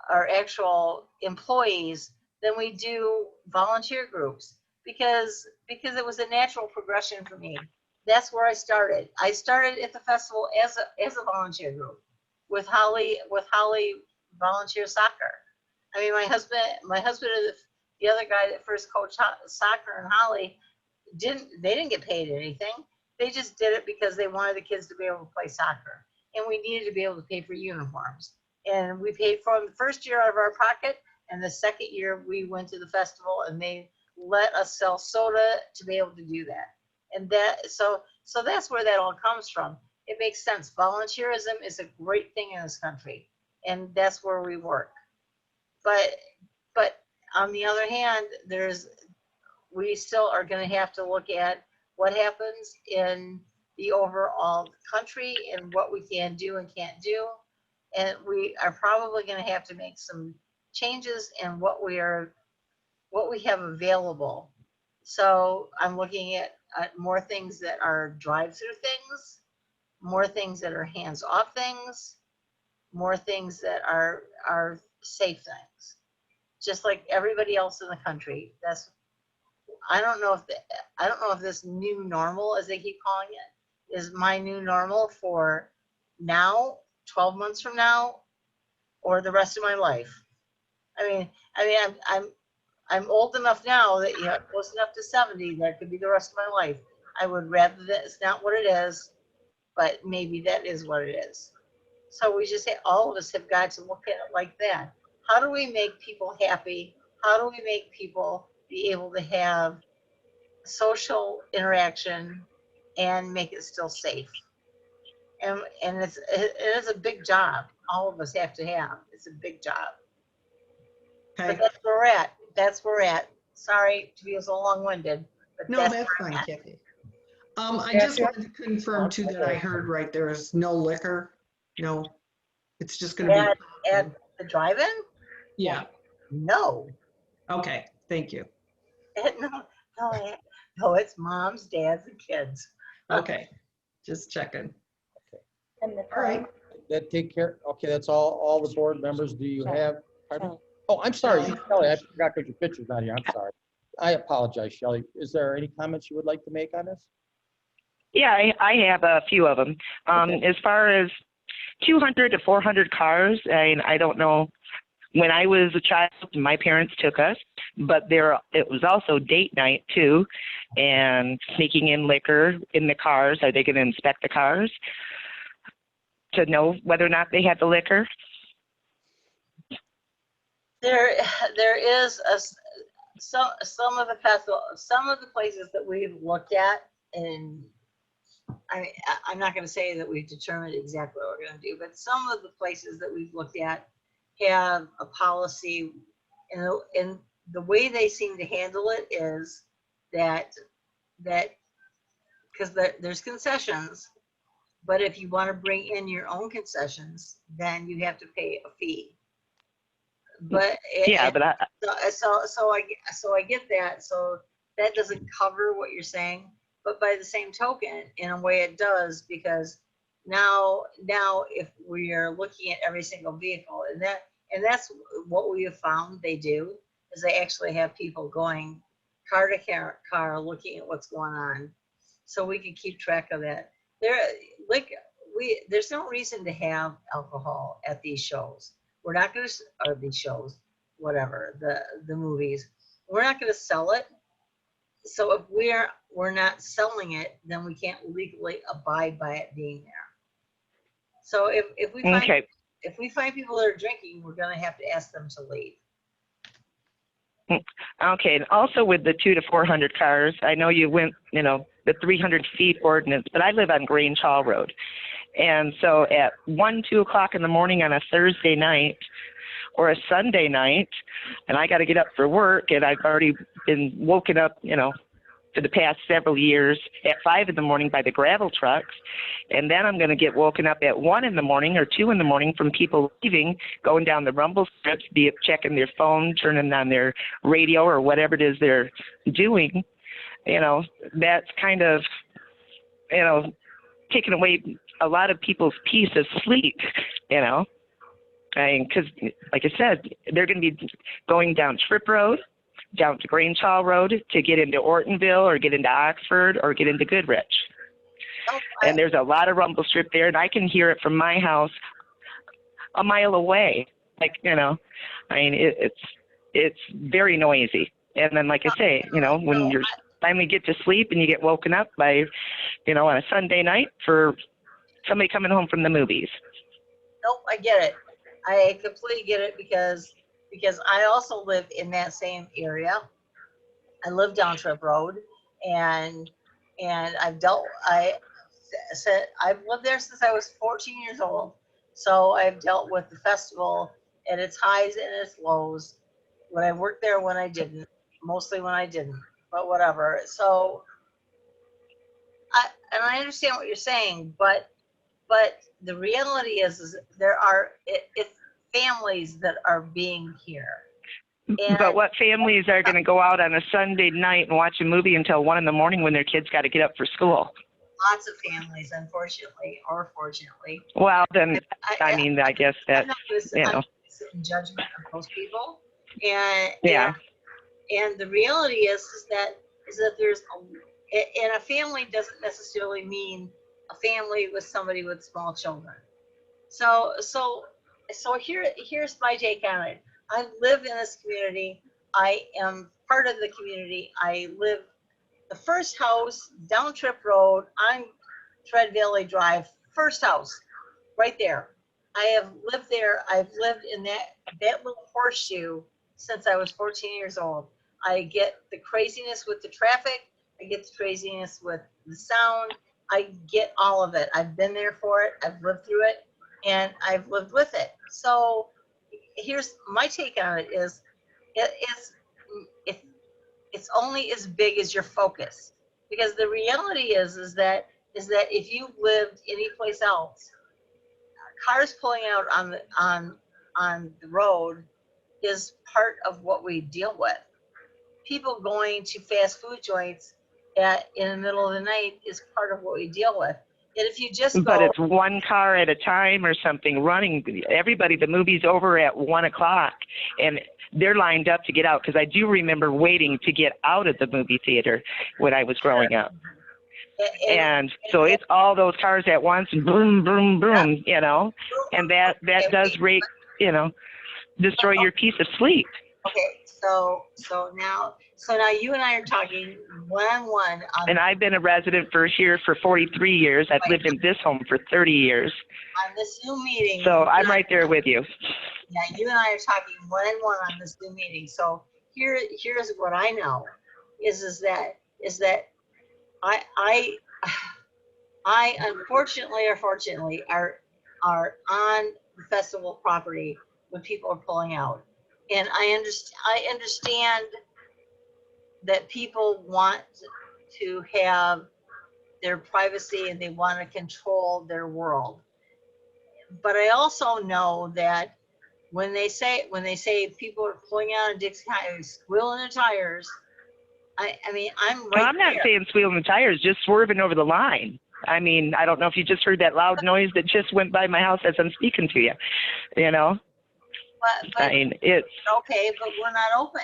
our actual employees than we do volunteer groups, because it was a natural progression for me. That's where I started. I started at the festival as a volunteer group with Holly Volunteer Soccer. I mean, my husband and the other guy that first coached soccer and Holly they didn't get paid anything. They just did it because they wanted the kids to be able to play soccer, and we needed to be able to pay for uniforms. And we paid for them the first year out of our pocket, and the second year we went to the festival and they let us sell soda to be able to do that. And so that's where that all comes from. It makes sense. Volunteerism is a great thing in this country, and that's where we work. But on the other hand, we still are going to have to look at what happens in the overall country and what we can do and can't do. And we are probably going to have to make some changes in what we have available. So I'm looking at more things that are drive-through things, more things that are hands-off things, more things that are safe things, just like everybody else in the country. I don't know if this new normal, as they keep calling it, is my new normal for now, 12 months from now, or the rest of my life. I mean, I'm old enough now that, you know, close enough to 70, that could be the rest of my life. I would rather that it's not what it is, but maybe that is what it is. So we just say, all of us have got to look at it like that. How do we make people happy? How do we make people be able to have social interaction and make it still safe? And it is a big job. All of us have to have. It's a big job. Okay. But that's where we're at. That's where we're at. Sorry to be so long-winded, but No, that's where I'm fine, at. Kathy. I just wanted to confirm too that I heard right. There is no liquor. No, it's just going to be. At the drive-in? Yeah. No. Okay. Thank you. No, it's moms, dads, and kids. Okay. Just checking. And the All right. time, That take care, okay, that's all the board members. Do you Shelley. have? Pardon? Shelley. Oh, I'm sorry, Shelley. Shelley, I forgot because your picture's not here. I'm sorry. I apologize, Shelley. Is there any comments you would like to make on this? Yeah, I have a few of them. Okay. As far as 200 to 400 cars, I don't know. When I was a child, my parents took us, but it was also date night too, and sneaking in liquor in the cars. Are they going to inspect the cars to know whether or not they had the liquor? There is some of the places that we've looked at, and I'm not going to say that we've determined exactly what we're going to do, but some of the places that we've looked at have a policy, and the way they seem to handle it is that because there's concessions, but if you want to bring in your own concessions, then you have to pay a fee. But Yeah, but so I get that. So that doesn't cover what you're saying, but by the same token, in a way it does, because now if we are looking at every single vehicle, and that's what we have found they do, is they actually have people going car to car looking at what's going on, so we can keep track of that. There's no reason to have alcohol at these shows. We're not going to, or these shows, whatever, the movies, we're not going to sell it. So if we're not selling it, then we can't legally abide by it being there. So if we find okay. if we find people that are drinking, we're going to have to ask them to leave. Okay, and also with the 200 to 400 cars, I know you went, the 300 feet ordinance, but I live on Grange Hall Road. And so at 1, 2 o'clock in the morning on a Thursday night or a Sunday night, and I got to get up for work, and I've already been woken up, for the past several years at 5 in the morning by the gravel trucks. And then I'm going to get woken up at 1 in the morning or 2 in the morning from people leaving, going down the rumble strips, be it checking their phone, turning on their radio or whatever it is they're doing. That's kind of, taking away a lot of people's peace of sleep, because like I said, they're going to be going down Tripp Road, down to Grange Hall Road to get into Ortonville or get into Oxford or get into Goodrich. And there's a lot of rumble strip there, and I can hear it from my house a mile away. It's very noisy. And then, like I say, when you finally get to sleep and you get woken up by, on a Sunday night for somebody coming home from the movies. Nope, I get it. I completely get it because I also live in that same area. I live down Tripp Road, and I've lived there since I was 14 years old. So I've dealt with the festival at its highs and its lows. When I worked there, when I didn't, mostly when I didn't, but whatever. So I understand what you're saying, but the reality is there are it's families that are being here. But what families are going to go out on a Sunday night and watch a movie until 1 in the morning when their kids got to get up for school? Lots of families, unfortunately or fortunately. Well, then, I guess that, I'm not going to sit in judgment of those people. And the reality is that there's and a family doesn't necessarily mean a family with somebody with small children. So here's my take on it. I live in this community. I am part of the community. I live the first house down Tripp Road on Tread Valley Drive, first house right there. I have lived there. I've lived in that little horseshoe since I was 14 years old. I get the craziness with the traffic. I get the craziness with the sound. I get all of it. I've been there for it. I've lived through it, and I've lived with it. So here's my take on it is it's only as big as your focus, because the reality is that if you lived anyplace else, cars pulling out on the road is part of what we deal with. People going to fast food joints in the middle of the night is part of what we deal with. And if you just go, but it's one car at a time or something running. Everybody, the movie's over at 1 o'clock, and they're lined up to get out, because I do remember waiting to get out of the movie theater when I was growing up. And so it's all those cars at once, and boom, boom, boom, and that does destroy your peace of sleep. Okay, so now you and I are talking one-on-one. And I've been a resident here for 43 years. I've lived in this home for 30 years. On this Zoom meeting. So I'm right there with you. Yeah, you and I are talking one-on-one on this Zoom meeting. So here's what I know is that I unfortunately or fortunately are on the festival property when people are pulling out. And I understand that people want to have their privacy and they want to control their world. But I also know that when they say people are pulling out on Dixie Highway, squealing their tires, I mean, I'm right there. I'm not saying squealing the tires, just swerving over the line. I mean, I don't know if you just heard that loud noise that just went by my house as I'm speaking to you, But I mean, it's okay, but we're not open.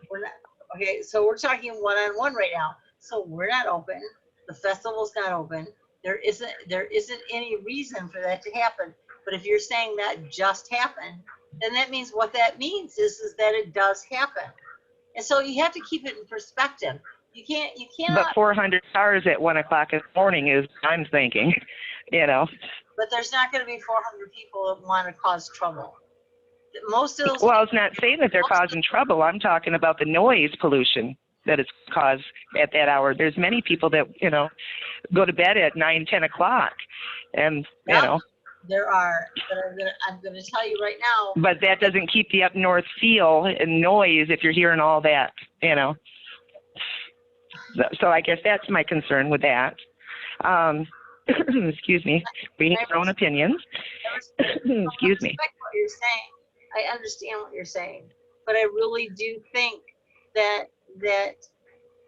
We're not okay. So we're talking one-on-one right now. So we're not open. The festival's not open. There isn't any reason for that to happen. But if you're saying that just happened, then that means what that means is that it does happen. And so you have to keep it in perspective. You cannot. But 400 cars at 1 o'clock in the morning is, I'm thinking, But there's not going to be 400 people that want to cause trouble. Most of those. Well, it's not saying that they're causing trouble. I'm talking about the noise pollution that is caused at that hour. There's many people that, go to bed at 9, 10 o'clock. And, There are, but I'm gonna tell you right now. But that doesn't keep the up north feel and noise if you're hearing all that, So I guess that's my concern with that. Excuse me. We have our own opinions. Excuse me. respect what you're saying. I understand what you're saying, but I really do think that that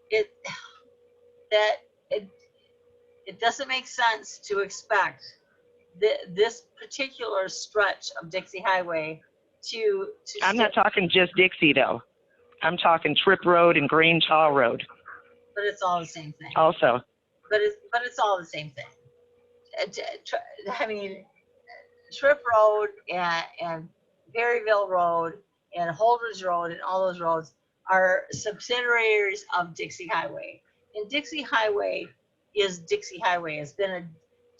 it that it doesn't make sense to expect this particular stretch of Dixie Highway to I'm stay, not talking just Dixie though. I'm talking Trip Road and Grange Hall Road but it's all the same thing. also. But it's all the same thing. I mean, Trip Road and Perryville Road and Holders Road and all those roads are subsidiaries of Dixie Highway. And Dixie Highway is Dixie Highway.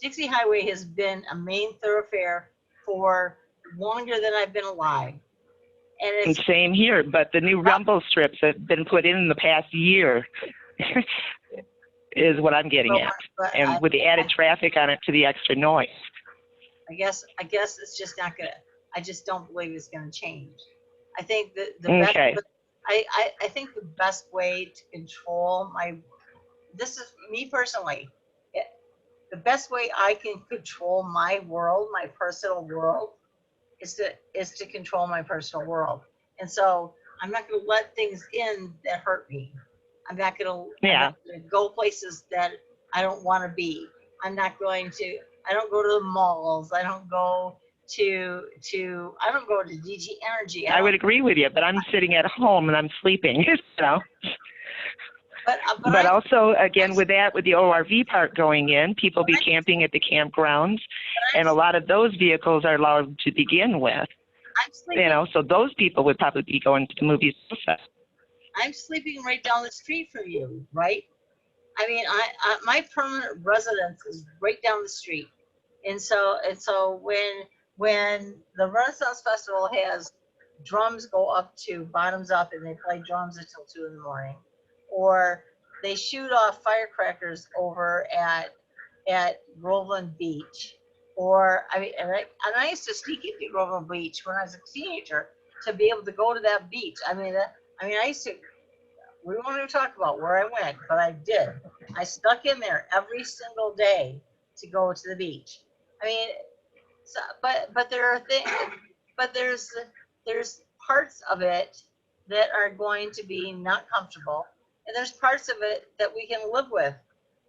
Dixie Highway has been a main thoroughfare for longer than I've been alive. And And it's same here, but the new rumble strips that have been put in the past year is what I'm getting at. but And with the added traffic on it to the extra noise. I guess it's just not gonna. I just don't believe it's gonna change. I think that Okay. I think the best way to control this is me personally. The best way I can control my world, my personal world, is to control my personal world. And so I'm not gonna let things in that hurt me. I'm not gonna go places that I don't want to be. I don't go to the malls. I don't go to DG Energy. I would agree with you, but I'm sitting at home and I'm sleeping, you know. But also, again, with the ORV park going in, people be camping at the campgrounds, and a lot of those vehicles are allowed to begin with. I'm sleeping. You know, so those people would probably be going to the movies also. I'm sleeping right down the street from you, right? I mean, my permanent residence is right down the street, and so when the Renaissance Festival has drums go up to bottoms up and they play drums until 2 in the morning, or they shoot off firecrackers over at Groveland Beach, or I mean, and I used to sneak into Groveland Beach when I was a teenager to be able to go to that beach. I mean, I used to. We won't even talk about where I went, but I did. I stuck in there every single day to go to the beach. I mean, so, but there are things, but there's parts of it that are going to be not comfortable, and there's parts of it that we can live with.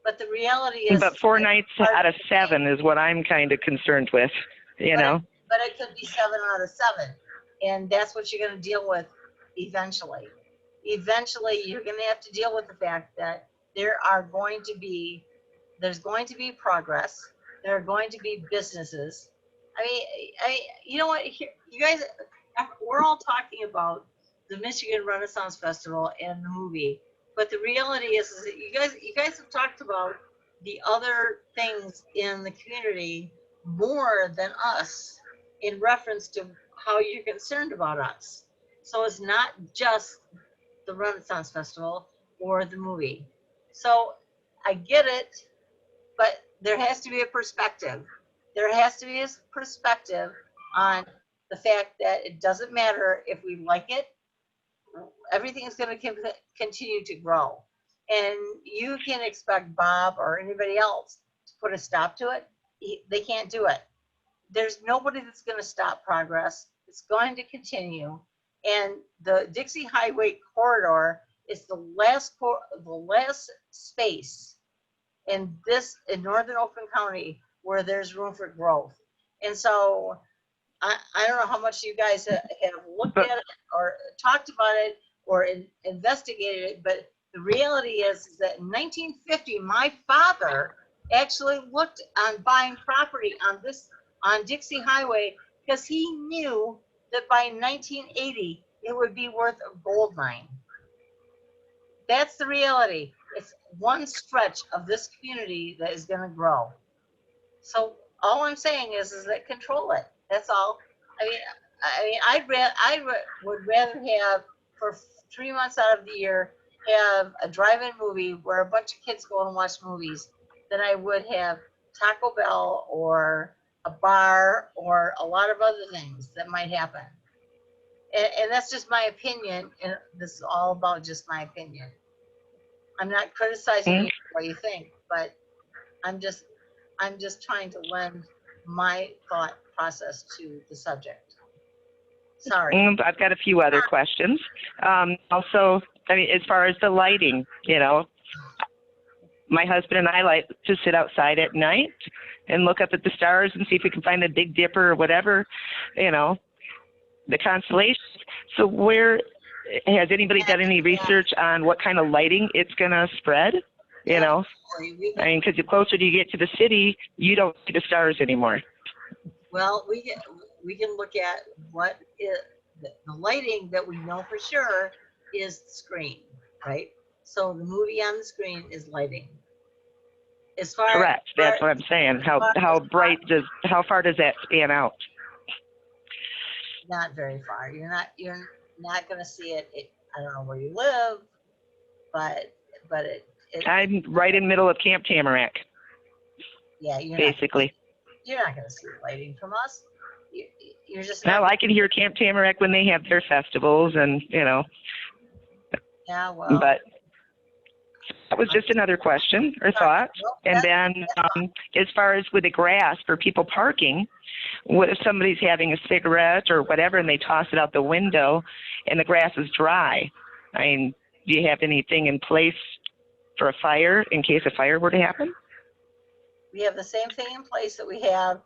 But the reality is, But 4 nights out of 7 is what I'm kind of concerned with, you know. But it could be 7 out of 7, and that's what you're going to deal with eventually. Eventually, you're going to have to deal with the fact that there's going to be progress. There are going to be businesses. I mean, you know what? You guys, we're all talking about the Michigan Renaissance Festival and the movie, but the reality is that you guys have talked about the other things in the community more than us in reference to how you're concerned about us. So it's not just the Renaissance Festival or the movie. So I get it, but there has to be a perspective. There has to be a perspective on the fact that it doesn't matter if we like it, everything is going to continue to grow. And you can expect Bob or anybody else to put a stop to it. They can't do it. There's nobody that's going to stop progress. It's going to continue. And the Dixie Highway corridor is the last space in northern Oakland County where there's room for growth. And so I don't know how much you guys have looked at it or talked about it or investigated it, but the reality is that in 1950, my father actually looked on buying property on Dixie Highway because he knew that by 1980, it would be worth a gold mine. That's the reality. It's one stretch of this community that is going to grow. So all I'm saying is that control it. That's all. I mean, I would rather have for 3 months out of the year have a drive-in movie where a bunch of kids go and watch movies than I would have Taco Bell or a bar or a lot of other things that might happen. And that's just my opinion, and this is all about just my opinion. I'm not criticizing you for what you think, but I'm just trying to lend my thought process to the subject. Sorry. I've got a few other questions. Also, I mean, as far as the lighting, you know, my husband and I like to sit outside at night and look up at the stars and see if we can find the Big Dipper or whatever, you know, the constellations. So where, has anybody done any research on what kind of lighting it's going to spread? You know, I mean, because the closer you get to the city, you don't see the stars anymore. Well, we can look at what is the lighting that we know for sure is the screen, right? So the movie on the screen is lighting. As far Correct. That's what I'm saying. How far does that span out? Not very far. You're not going to see it. I don't know where you live, but I'm right in the middle of Camp Tamarack, yeah, basically. You're not going to see lighting from us. You're just Now not. I can hear Camp Tamarack when they have their festivals, and you know. Yeah, well. But that was just another question or thought. Well, And then, as far as with the grass for people parking, what if somebody's having a cigarette or whatever, and they toss it out the window, and the grass is dry? I mean, do you have anything in place for a fire in case a fire were to happen? We have the same thing in place that we have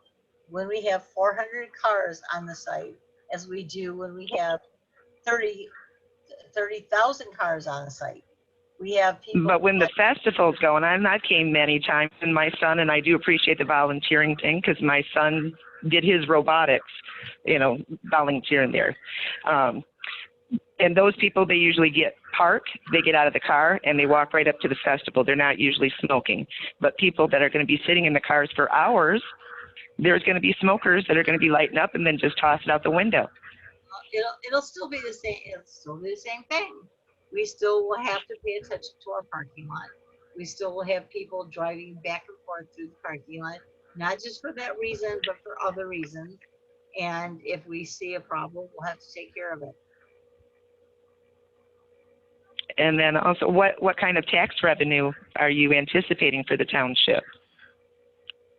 when we have 400 cars on the site as we do when we have 30,000 cars on the site. We have people. But when the festival's going on, I came many times, and my son, and I do appreciate the volunteering thing because my son did his robotics, you know, volunteering there. And those people, they usually get parked, they get out of the car, and they walk right up to the festival. They're not usually smoking. But people that are going to be sitting in the cars for hours, there's going to be smokers that are going to be lighting up and then just toss it out the window. It'll still be the same. It'll still be the same thing. We still will have to pay attention to our parking lot. We still will have people driving back and forth through the parking lot, not just for that reason, but for other reasons. And if we see a problem, we'll have to take care of it. And then also, what kind of tax revenue are you anticipating for the township?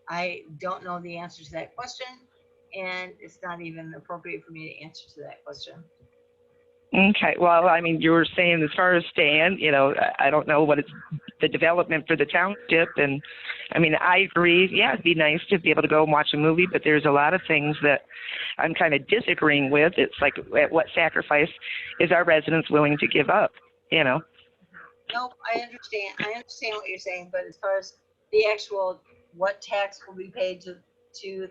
I don't know the answer to that question, and it's not even appropriate for me to answer to that question. Okay, well, I mean, you were saying as far as staying, you know, I don't know what is the development for the township. And I mean, I agree. Yeah, it'd be nice to be able to go and watch a movie, but there's a lot of things that I'm kind of disagreeing with. It's like, at what sacrifice is our residents willing to give up, you know? No, I understand. I understand what you're saying, but as far as the actual, what tax will be paid to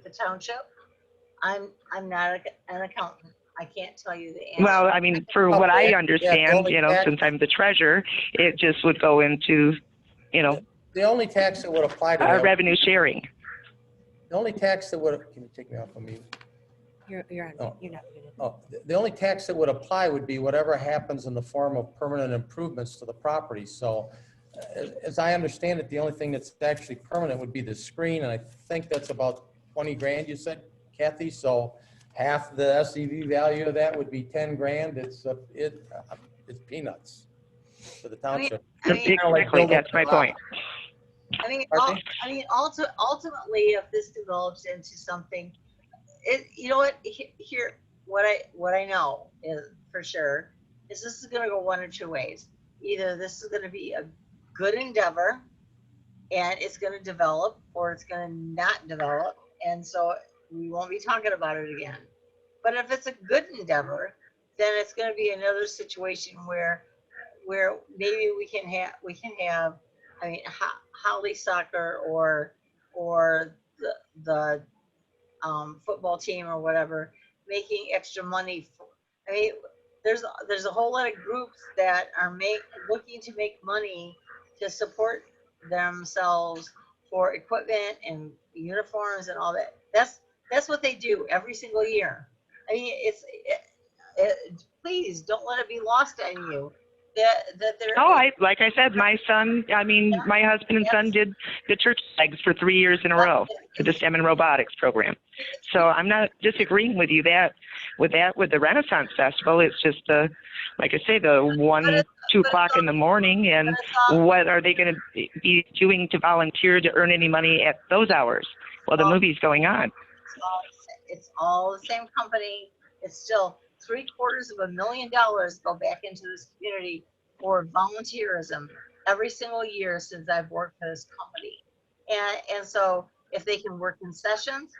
the township, I'm not an accountant. I can't tell you the answer. Well, I mean, for what I understand, you know, since I'm the treasurer, it just would go into, you know, The only tax that would apply to our that, revenue sharing. the only tax that would, can you take me off of mute? You're on, Oh. you're not muted. Oh, the only tax that would apply would be whatever happens in the form of permanent improvements to the property. So as I understand it, the only thing that's actually permanent would be the screen, and I think that's about 20 grand, you said, Kathy? So half the SEV value of that would be 10 grand. It's peanuts for the township. Exactly, that's my point. Ultimately, if this develops into something, you know what? Here, what I know is for sure is this is going to go one or two ways. Either this is going to be a good endeavor, and it's going to develop, or it's going to not develop, and so we won't be talking about it again. But if it's a good endeavor, then it's going to be another situation where maybe we can have I mean Holly Soccer or the football team or whatever making extra money. I mean, there's a whole lot of groups that are looking to make money to support themselves for equipment and uniforms and all that. That's what they do every single year. I mean, please don't let it be lost on you that there. Oh, like I said, my son, I mean, my husband and son did the church flags for 3 years in a row for the STEM and robotics program. So I'm not disagreeing with you with the Renaissance Festival. It's just like I say, the 1, 2 o'clock in the morning, and what are they going to be doing to volunteer to earn any money at those hours while the movie's going on? It's all the same company. It's still $750,000 go back into this community for volunteerism every single year since I've worked for this company. And so if they can work concessions,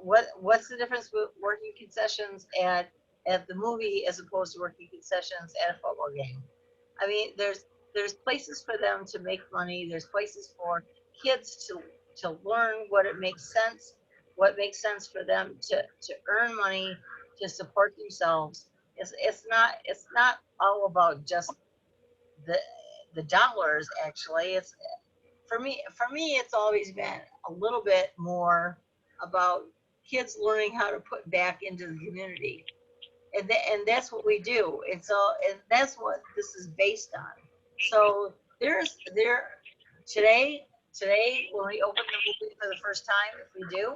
what's the difference with working concessions at the movie as opposed to working concessions at a football game? I mean, there's places for them to make money. There's places for kids to learn what makes sense for them to earn money, to support themselves. It's not all about just the dollars. Actually, it's for me it's always been a little bit more about kids learning how to put back into the community, and that's what we do. And that's what this is based on. So today when we open the movie for the first time, if we do,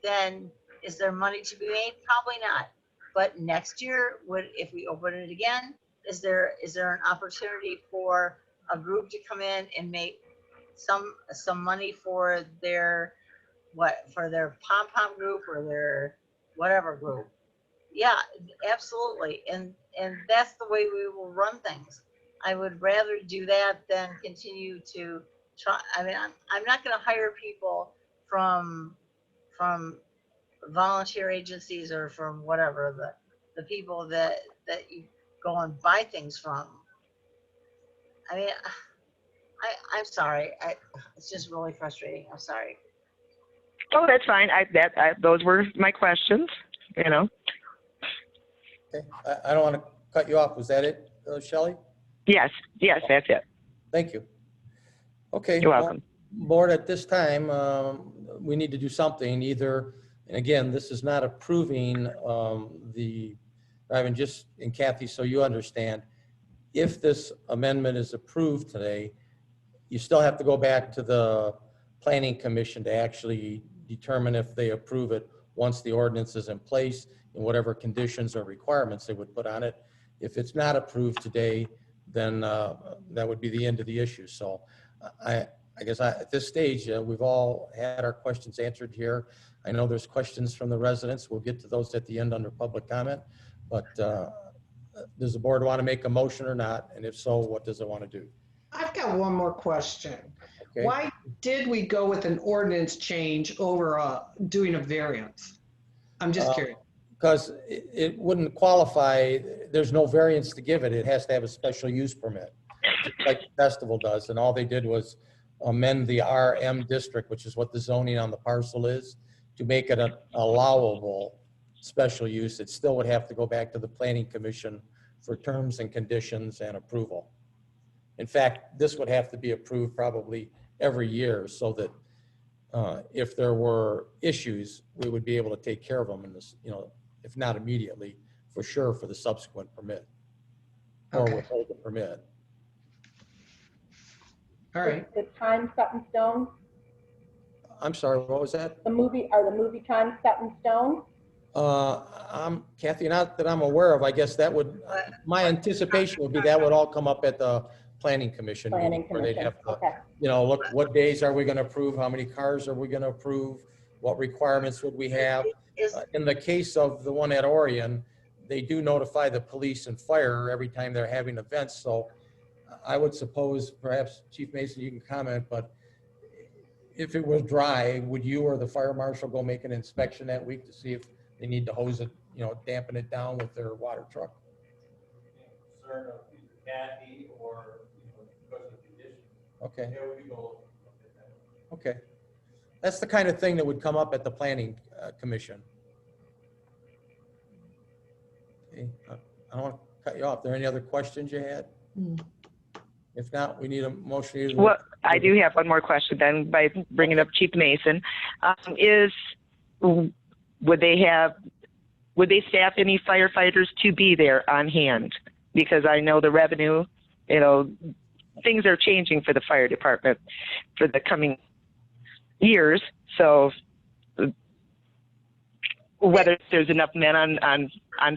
then is there money to be made? Probably not. But next year, if we open it again, is there an opportunity for a group to come in and make some money for their pom pom group or their whatever group? Yeah, absolutely. And that's the way we will run things. I would rather do that than continue to try. I mean, I'm not going to hire people from volunteer agencies or from whatever the people that you go and buy things from. I mean, I'm sorry. It's just really frustrating. I'm sorry. Oh, that's fine. Those were my questions, you know. Okay. I don't want to cut you off. Was that it, Shelley? Yes, that's it. Thank you. Okay. You're welcome. Well, board, at this time, we need to do something either, and again, this is not approving and just, and Kathy, so you understand, if this amendment is approved today, you still have to go back to the Planning Commission to actually determine if they approve it once the ordinance is in place and whatever conditions or requirements they would put on it. If it's not approved today, then that would be the end of the issue. So I guess at this stage, we've all had our questions answered here. I know there's questions from the residents. We'll get to those at the end under public comment. But does the board want to make a motion or not? And if so, what does it want to do? I've got one more question. Okay. Why did we go with an ordinance change over doing a variance? I'm just curious. Because it wouldn't qualify. There's no variance to give it. It has to have a special use permit, just like the festival does. And all they did was amend the RM district, which is what the zoning on the parcel is, to make it an allowable special use. It still would have to go back to the Planning Commission for terms and conditions and approval. In fact, this would have to be approved probably every year so that if there were issues, we would be able to take care of them in this, if not immediately, for sure for the subsequent permit or withhold the permit. All right. Is the time set in stone? I'm sorry, what was that? Are the movie times set in stone? Kathy, not that I'm aware of. I guess that would, my anticipation would be that would all come up at the Planning Commission. Planning Where they'd Commission, have to, okay. look, what days are we going to approve? How many cars are we going to approve? What requirements would we have? In the case of the one at Orion, they do notify the police and fire every time they're having events. So I would suppose, perhaps Chief Mason, you can comment, but if it was dry, would you or the fire marshal go make an inspection that week to see if they need to hose it, dampen it down with their water truck? Concern of either Kathy or because of the conditions. Okay. Yeah, we go look at that. Okay. That's the kind of thing that would come up at the Planning Commission. Okay. I don't want to cut you off. Are there any other questions you had? If not, we need a motion. Well, I do have one more question then by bringing up Chief Mason. Would they staff any firefighters to be there on hand? Because I know the revenue, things are changing for the fire department for the coming years. So whether there's enough men on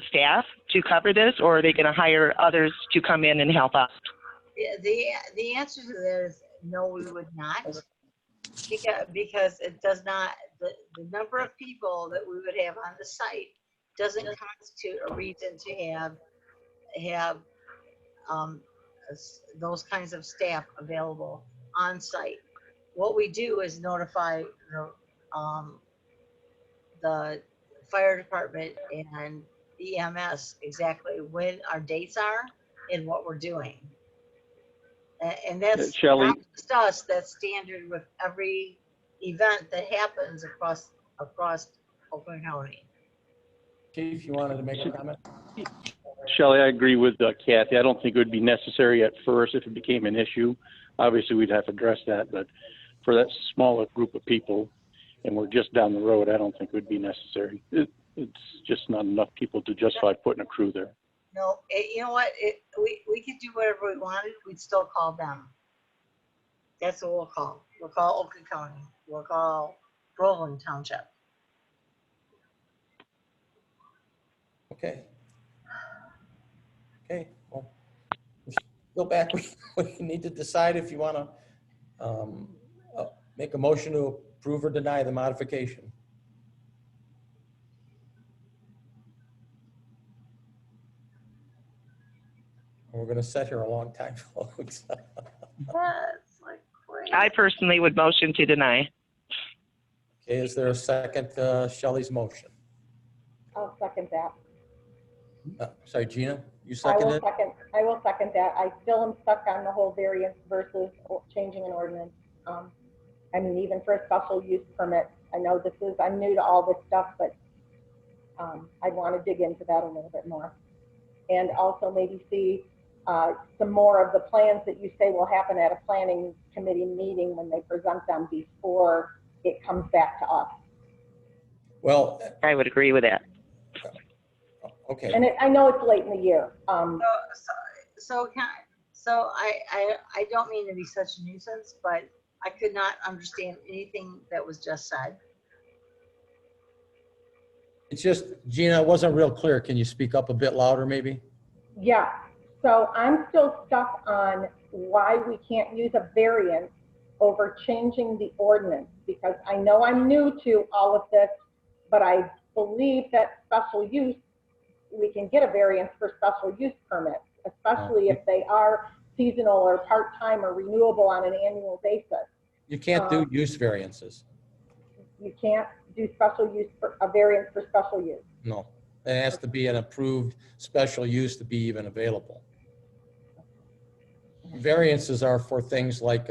staff to cover this, or are they going to hire others to come in and help out? The answer to that is no, we would not. Because it does not, the number of people that we would have on the site doesn't constitute a reason to have those kinds of staff available on site. What we do is notify the fire department and EMS exactly when our dates are and what we're doing. And that's Shelley, not just us, that's standard with every event that happens across Oakland County. Chief, you wanted to make a comment? Shelley, I agree with Kathy. I don't think it would be necessary at first if it became an issue. Obviously, we'd have to address that, but for that smaller group of people, and we're just down the road, I don't think it would be necessary. It's just not enough people to justify putting a crew there. No, you know what? We could do whatever we wanted. We'd still call them. That's what we'll call. We'll call Oakland County. We'll call Groveland Township. Okay. Okay, well, go back. We need to decide if you want to make a motion to approve or deny the modification. We're going to sit here a long time, folks. That's like crazy. I personally would motion to deny. Okay, is there a second to Shelley's motion? I'll second that. Sorry, Gina, you I second will it? I will second that. I still am stuck on the whole variance versus changing an ordinance. I mean, even for a special use permit, I know I'm new to all this stuff, but I'd want to dig into that a little bit more. And also maybe see some more of the plans that you say will happen at a planning committee meeting when they present them before it comes back to us. Well, I would agree with that. okay. And I know it's late in the year. So I don't mean to be such a nuisance, but I could not understand anything that was just said. It's just, Gina, it wasn't real clear. Can you speak up a bit louder, maybe? Yeah, so I'm still stuck on why we can't use a variance over changing the ordinance, because I know I'm new to all of this, but I believe that special use, we can get a variance for special use permits, especially if they are seasonal or part-time or renewable on an annual basis. You can't do use variances. You can't do special use for a variance for special use. No, it has to be an approved special use to be even available. Variances are for things like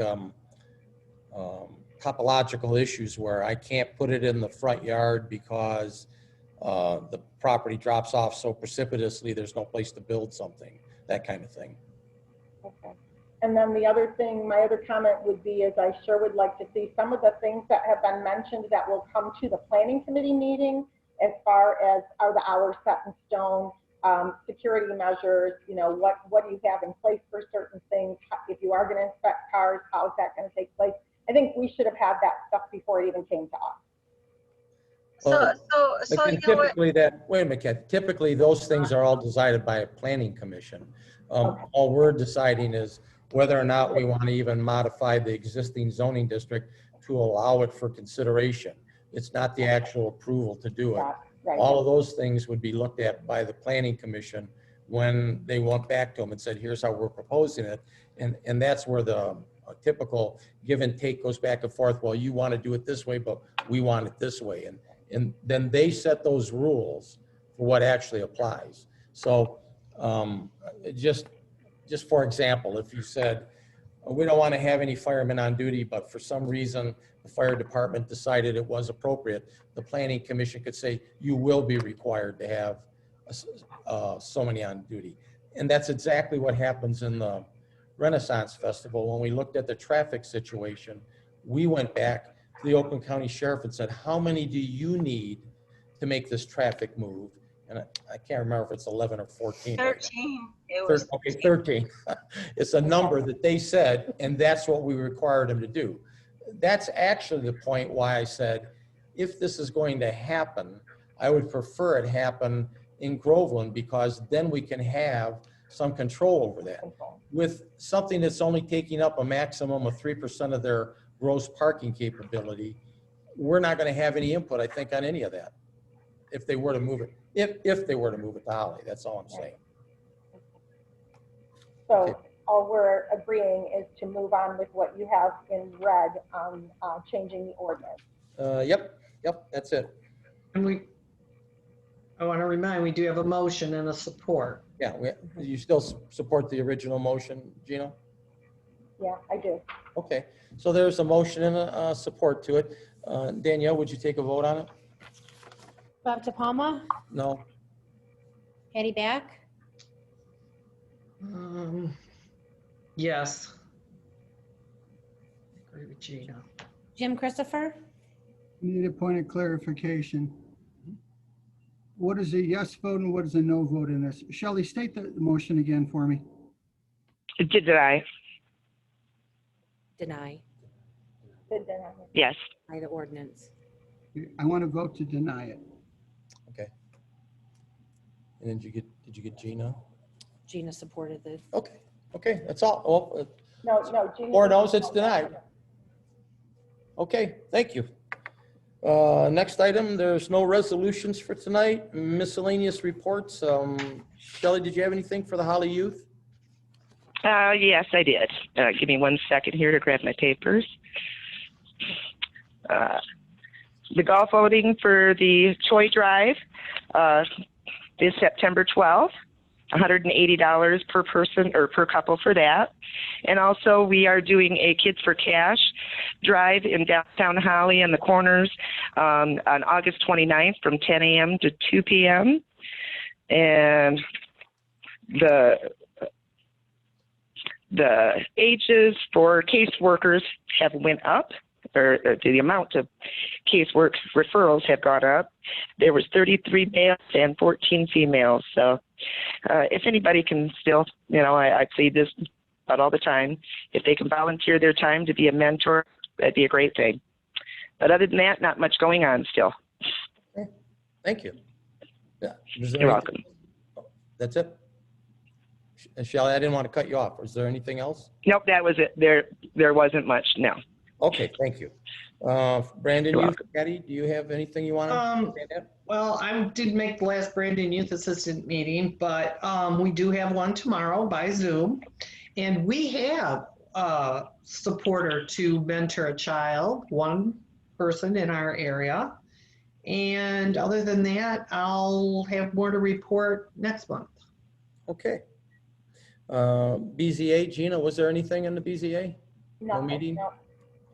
topological issues where I can't put it in the front yard because the property drops off so precipitously there's no place to build something, that kind of thing. Okay. And then the other thing, my other comment would be is I sure would like to see some of the things that have been mentioned that will come to the planning committee meeting, as far as are the hours set in stone, security measures, you know, what do you have in place for certain things? If you are going to inspect cars, how is that going to take place? I think we should have had that stuff before it even came to us. So you know what? Typically wait a minute, Kat, typically those things are all decided by a planning commission. All we're deciding is whether or not we want to even modify the existing zoning district to allow it for consideration. It's not the actual approval to do it. Right. All of those things would be looked at by the planning commission when they went back to them and said, here's how we're proposing it. And that's where the typical give and take goes back and forth. Well, you want to do it this way, but we want it this way. And then they set those rules for what actually applies. So just for example, if you said, we don't want to have any firemen on duty, but for some reason the fire department decided it was appropriate, the planning commission could say, you will be required to have so many on duty. And that's exactly what happens in the Renaissance Festival. When we looked at the traffic situation, we went back to the Oakland County Sheriff and said, how many do you need to make this traffic move? And I can't remember if it's 11 or 14. 13. It was Okay, 13. It's a number that they said, and that's what we required them to do. That's actually the point why I said, if this is going to happen, I would prefer it happen in Groveland, because then we can have some control over that. With something that's only taking up a maximum of 3% of their gross parking capability, we're not going to have any input, I think, on any of that. If they were to move it, if they were to move it to Holly, that's all I'm saying. So all we're agreeing is to move on with what you have in red on changing the ordinance. Yep, that's it. And I want to remind, we do have a motion and a support. Yeah, you still support the original motion, Gina? Yeah, I do. Okay, so there's a motion and a support to it. Danielle, would you take a vote on it? Bob DiPalma, No? Patty Back, Yes. I agree with Gina. Jim Christopher, Need a point of clarification. What is a yes vote and what is a no vote in this? Shelley, state the motion again for me. Did I? Deny. Good then. Yes. By the ordinance. I want to vote to deny it. Okay. And then did you get Gina? Gina supported the, Okay, that's all. Oh, No, Gina. 4 no's, it's denied. Okay, thank you. Next item, there's no resolutions for tonight. Miscellaneous reports. Shelley, did you have anything for the Holly Youth? Yes, I did. Give me 1 second here to grab my papers. The golf outing for the Choi Drive is September 12th. $180 per person or per couple for that. And also we are doing a Kids for Cash drive in downtown Holly in the corners on August 29th from 10 a.m. to 2 p.m. And the ages for caseworkers have went up, or the amount of casework referrals have gone up. There was 33 males and 14 females. So if anybody can still, I say this about all the time, if they can volunteer their time to be a mentor, that'd be a great thing. But other than that, not much going on still. Thank you. Yeah. You're welcome. That's it? Shelley, I didn't want to cut you off. Was there anything else? Nope, that was it. There wasn't much, no. Okay, thank you. Brandon, Patty, do you have anything you want to add? Well, I did make the last Brandon Youth Assistant meeting, but we do have one tomorrow by Zoom. And we have a supporter to mentor a child, one person in our area. And other than that, I'll have more to report next month. Okay. BZA, Gina, was there anything in the BZA? No meeting? No.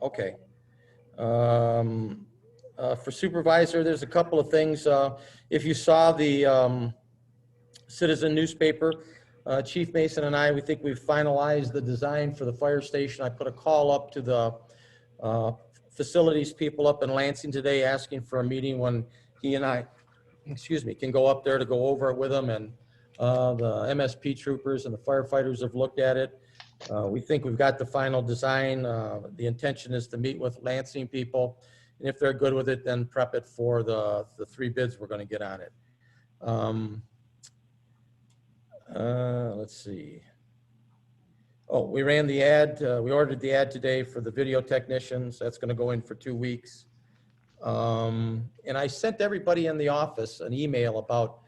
Okay. For supervisor, there's a couple of things. If you saw the Citizen newspaper, Chief Mason and I, we think we've finalized the design for the fire station. I put a call up to the facilities people up in Lansing today asking for a meeting when he and I, can go up there to go over it with them. And the MSP troopers and the firefighters have looked at it. We think we've got the final design. The intention is to meet with Lansing people. And if they're good with it, then prep it for the 3 bids we're going to get on it. Let's see. Oh, we ran the ad. We ordered the ad today for the video technicians. That's going to go in for 2 weeks. And I sent everybody in the office an email about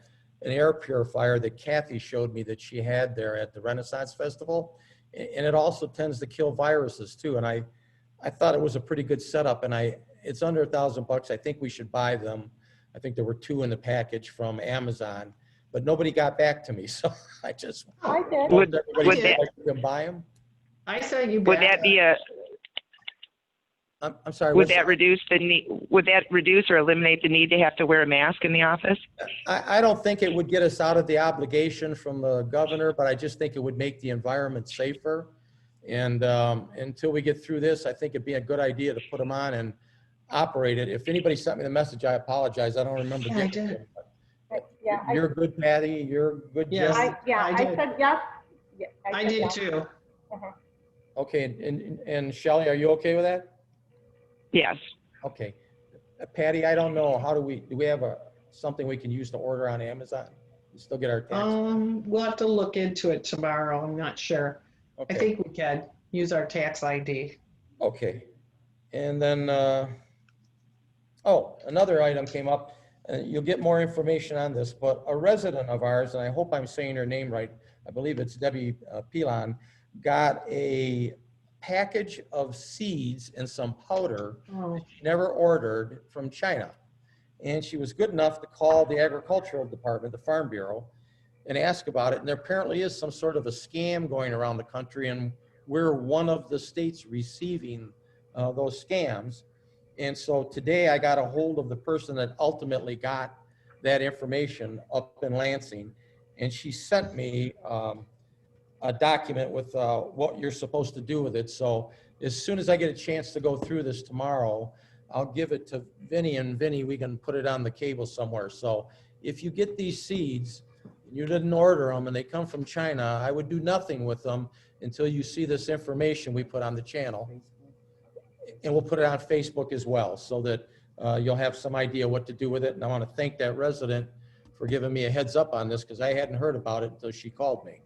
an air purifier that Kathy showed me that she had there at the Renaissance Festival. And it also tends to kill viruses too. And I thought it was a pretty good setup, and it's under $1,000. I think we should buy them. I think there were 2 in the package from Amazon, but nobody got back to me. So I just I did. Would everybody that- like you can buy them. I sent you Would back. that be a, I'm sorry. would what's that reduce the need, would that reduce or eliminate the need to have to wear a mask in the office? I don't think it would get us out of the obligation from the governor, but I just think it would make the environment safer. And until we get through this, I think it'd be a good idea to put them on and operate it. If anybody sent me the message, I apologize. I don't remember. Yeah, I getting did. it, but Yeah, You're good, Patty. You're good, Yes. Jim. I did. said yes. Yeah, I said did yes. too. Okay, and Shelley, are you okay with that? Yes. Okay. Patty, I don't know. How do we have something we can use to order on Amazon? You still get our tax? We'll have to look into it tomorrow. I'm not sure. I Okay. think we can use our tax ID. Okay. And then, another item came up. You'll get more information on this, but a resident of ours, and I hope I'm saying her name right, I believe it's Debbie Pilon, got a package of seeds and some powder Oh, that she never ordered from China. And she was good enough to call the agricultural department, the Farm Bureau, and ask about it. And there apparently is some sort of a scam going around the country, and we're one of the states receiving those scams. And so today I got a hold of the person that ultimately got that information up in Lansing, and she sent me a document with what you're supposed to do with it. So as soon as I get a chance to go through this tomorrow, I'll give it to Vinny, and Vinny, we can put it on the cable somewhere. So if you get these seeds, you didn't order them and they come from China, I would do nothing with them until you see this information we put on the channel. And we'll put it on Facebook as well, so that you'll have some idea what to do with it. And I want to thank that resident for giving me a heads up on this, because I hadn't heard about it until she called me.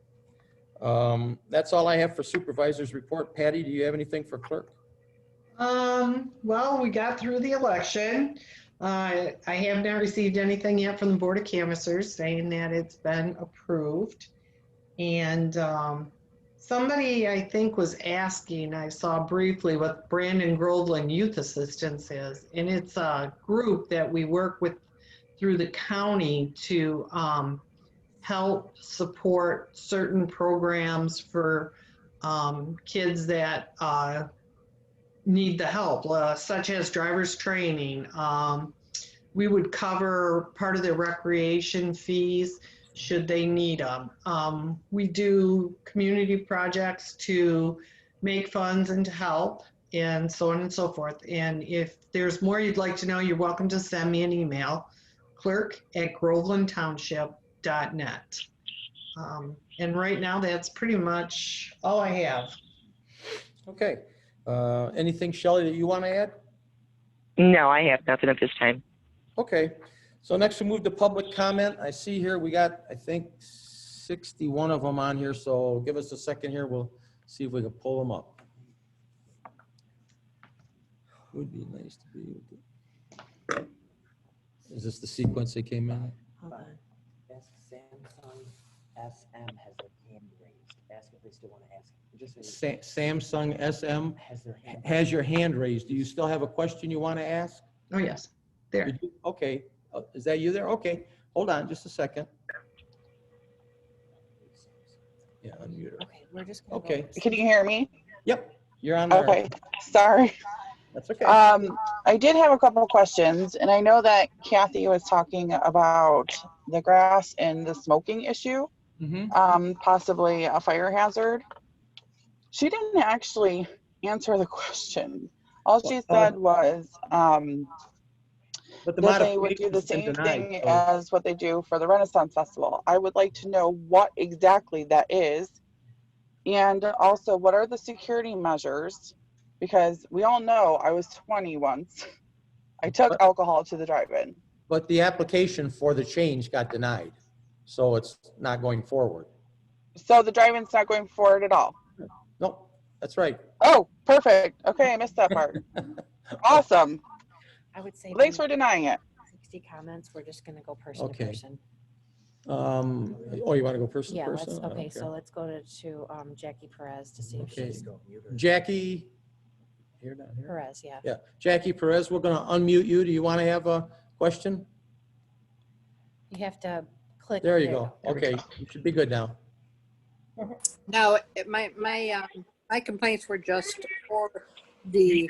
That's all I have for supervisor's report. Patty, do you have anything for clerk? Well, we got through the election. I have not received anything yet from the Board of Canvassers saying that it's been approved. And somebody, I think, was asking, I saw briefly what Brandon Groveland Youth Assistance is. And it's a group that we work with through the county to help support certain programs for kids that need the help, such as driver's training. We would cover part of their recreation fees should they need them. We do community projects to make funds and to help, and so on and so forth. And if there's more you'd like to know, you're welcome to send me an email, clerk@grovelandtownship.net. And right now, that's pretty much all I have. Okay. Anything, Shelley, that you want to add? No, I have nothing at this time. Okay. So next we move to public comment. I see here we got, I think, 61 of them on here. So give us a second here. We'll see if we can pull them up. Would be nice to be able to. Is this the sequence they came in? Hold on. Ask Samsung SM has their hand raised. Ask if they still want to ask. Just say Samsung SM has their hand. has your hand raised. Do you still have a question you want to ask? Oh, yes, there. Okay. Is that you there? Okay. Hold on just a second. Yeah, unmute her. Okay, we're just gonna Okay. go. Can you hear me? Yep. You're on there. Okay, sorry. That's okay. I did have a couple of questions, and I know that Kathy was talking about the grass and the smoking issue, possibly a fire hazard. She didn't actually answer the question. All she said was But the that they would do the modification's been same denied, thing so- as what they do for the Renaissance Festival. I would like to know what exactly that is, and also what are the security measures, because we all know I was 20 once. I took alcohol to the drive-in. But the application for the change got denied, so it's not going forward. So the drive-in's not going forward at all? No, that's right. Oh, perfect. Okay, I missed that part. Awesome. I would say. Thanks for denying it. 60 comments, we're just gonna go person to Okay. person. Oh, you want to go person to Yeah, let's, person? okay, Okay. so let's go to Jackie Perez to see if Okay. she's, Jackie, here, down here? Perez, yeah. Yeah, Jackie Perez, we're going to unmute you. Do you want to have a question? You have to click. There you go. There we Okay, you should be good now. No, my complaints were just for the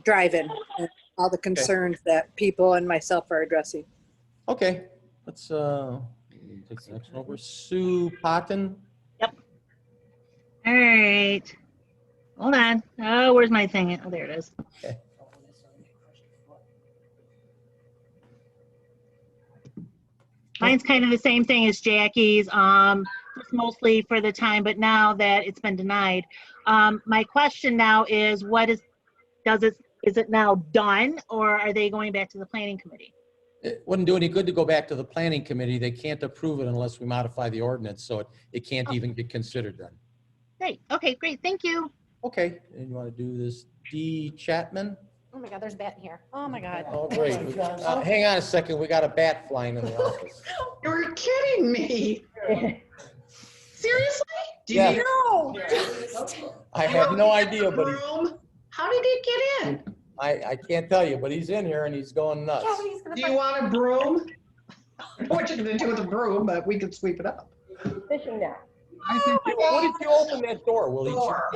drive-in and all the concerns that people and myself are addressing. Okay, let's take the next one over. Sue Potten. All right. Hold on. Oh, where's my thing? Oh, there it is. Okay. Mine's kind of the same thing as Jackie's, just mostly for the time, but now that it's been denied. My question now is, is it now done, or are they going back to the planning committee? It wouldn't do any good to go back to the planning committee. They can't approve it unless we modify the ordinance, so it can't even get considered then. Great. Okay, great. Thank you. Okay, and you want to do this D. Chapman? Oh my God, there's a bat in here. Oh my God. Oh, great. Hang on a second, we got a bat flying in the office. You're kidding me. Seriously? Do you Yeah. need I have no idea, but broom? How did it get in? I can't tell you, but he's in here and he's going nuts. Do you want a broom? I don't know what you're gonna do with a broom, but we could sweep it up. Fishing net. I think What if you open that door, Willie? Door.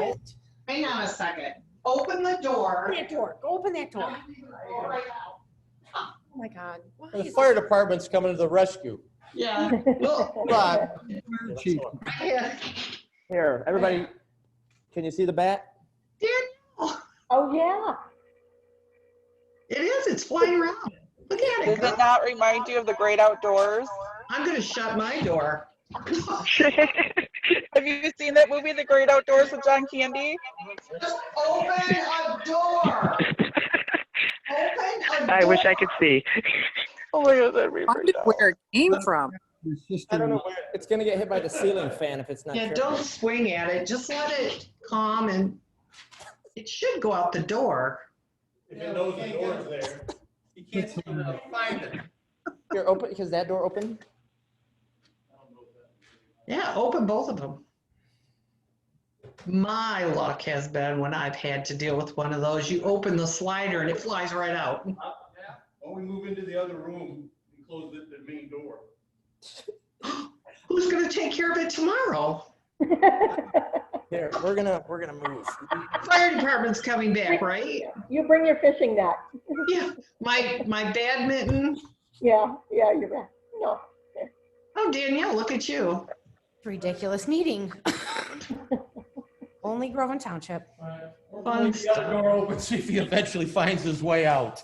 Hang on a second. Open the door. Open that door. Go open that door. Right Oh my God. Why The is fire department's coming to the rescue. Yeah. Look, But chief. Here, everybody, can you see the bat? Daniel, Oh, yeah. it is. It's flying around. Look at Does it. it not remind you of the great outdoors? I'm gonna shut my door. Have you seen that movie, The Great Outdoors with John Candy? Just open a door. Open a I wish door. I could see. Oh my god, that'd be Wondered where it came from. I don't know where, it's gonna get hit by the ceiling fan if it's not Yeah, careful. don't swing at it. Just let it calm and it should go out the door. If it knows the door's there. you can't find it. Here, open, is that door open? Yeah, open both of them. My luck has been when I've had to deal with one of those, you open the slider and it flies right out. When we move into the other room and close the main door. Who's gonna take care of it tomorrow? Here, we're gonna move. Fire department's coming back, right? You bring your fishing net. Yeah, my badminton. Yeah, you're right. No. Oh, Danielle, look at you. ridiculous meeting? Only Groveland Township. Fun Leave the other door open, see if he eventually finds his way out.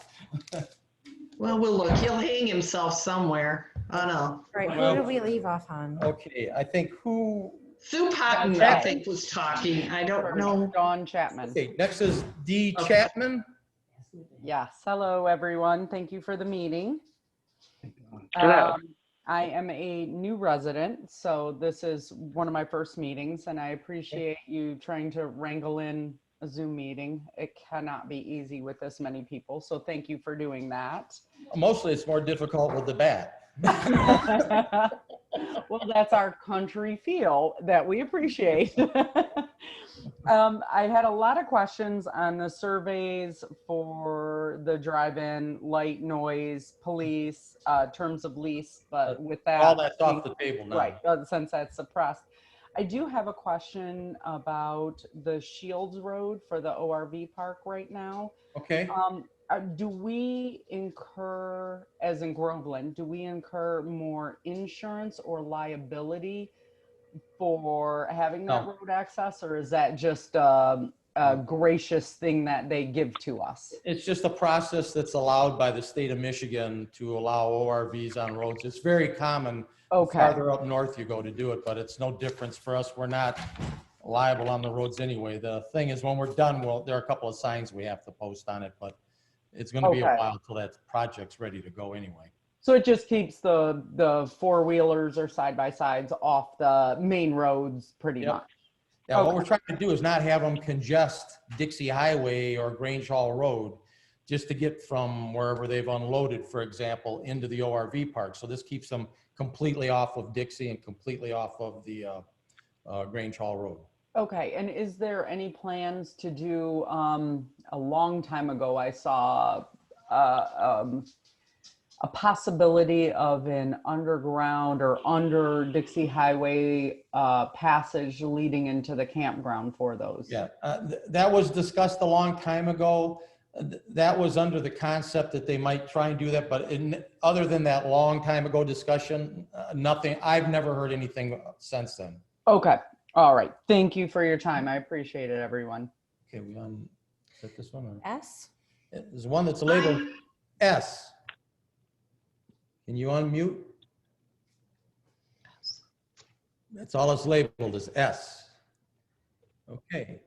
Well, we'll look. He'll hang himself somewhere. Oh, no. Right, who Well- did we leave off on? Okay, I think Sue Patton, I think, was talking. I don't know. Dawn Chapman. okay, next is D. Chapman. Yes, hello, everyone. Thank you for the meeting. Hello. I am a new resident, so this is one of my first meetings, and I appreciate you trying to wrangle in a Zoom meeting. It cannot be easy with this many people, so thank you for doing that. Mostly it's more difficult with the bat. Well, that's our country feel that we appreciate. I had a lot of questions on the surveys for the drive-in, light, noise, police, terms of lease, but with that. All that's off the table now. Right, since that's suppressed. I do have a question about the Shields Road for the ORV park right now. Okay. Do we incur, as in Groveland, do we incur more insurance or liability for having that road access, or is that just a gracious thing that they give to us? It's just a process that's allowed by the state of Michigan to allow ORVs on roads. It's very common. Okay. Farther up north you go to do it, but it's no difference for us. We're not liable on the roads anyway. The thing is, when we're done, well, there are a couple of signs we have to post on it, but it's going to be a Okay. while till that project's ready to go anyway. So it just keeps the four-wheelers or side-by-sides off the main roads pretty Yep. much. Yeah, what Okay. we're trying to do is not have them congest Dixie Highway or Grange Hall Road just to get from wherever they've unloaded, for example, into the ORV park. So this keeps them completely off of Dixie and completely off of the Grange Hall Road. Okay, and is there any plans to do, a long time ago, I saw a possibility of an underground or under Dixie Highway passage leading into the campground for those? Yeah, that was discussed a long time ago. That was under the concept that they might try and do that, but other than that long time ago discussion, nothing, I've never heard anything since then. Okay, all right. Thank you for your time. I appreciate it, everyone. Okay, we is that this one? Or? S? There's one that's labeled S. Can you unmute? That's all it's labeled is S. Okay.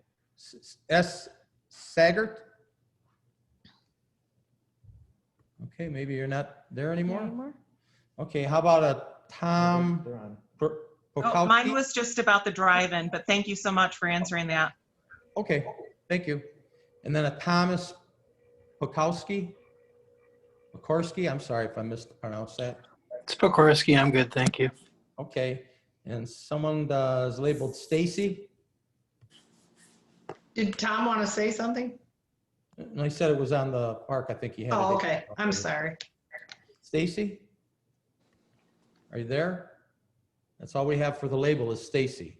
S. Saggart? Okay, maybe you're not there anymore? Anymore? Okay, how about a Tom They're on. Oh, mine Pokowski? was just about the drive-in, but thank you so much for answering that. Okay, thank you. And then a Thomas Pokowski? Pokorski, I'm sorry if I mispronounced that. It's Pokorski. I'm good, thank you. Okay, and someone is labeled Stacy? Did Tom want to say something? No, he said it was on the park. I think he had it. Oh, okay. I'm sorry. Stacy? Are you there? That's all we have for the label is Stacy.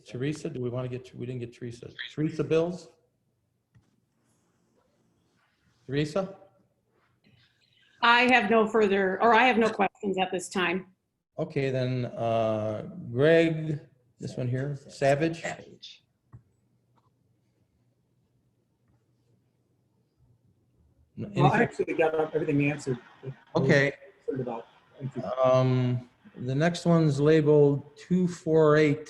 Teresa, do we want to get, we didn't get Teresa. Teresa Bills? Teresa? I have no further, or I have no questions at this time. Okay, then Greg, this one here, Savage. Well, I actually got everything answered. Okay. The next one's labeled 248.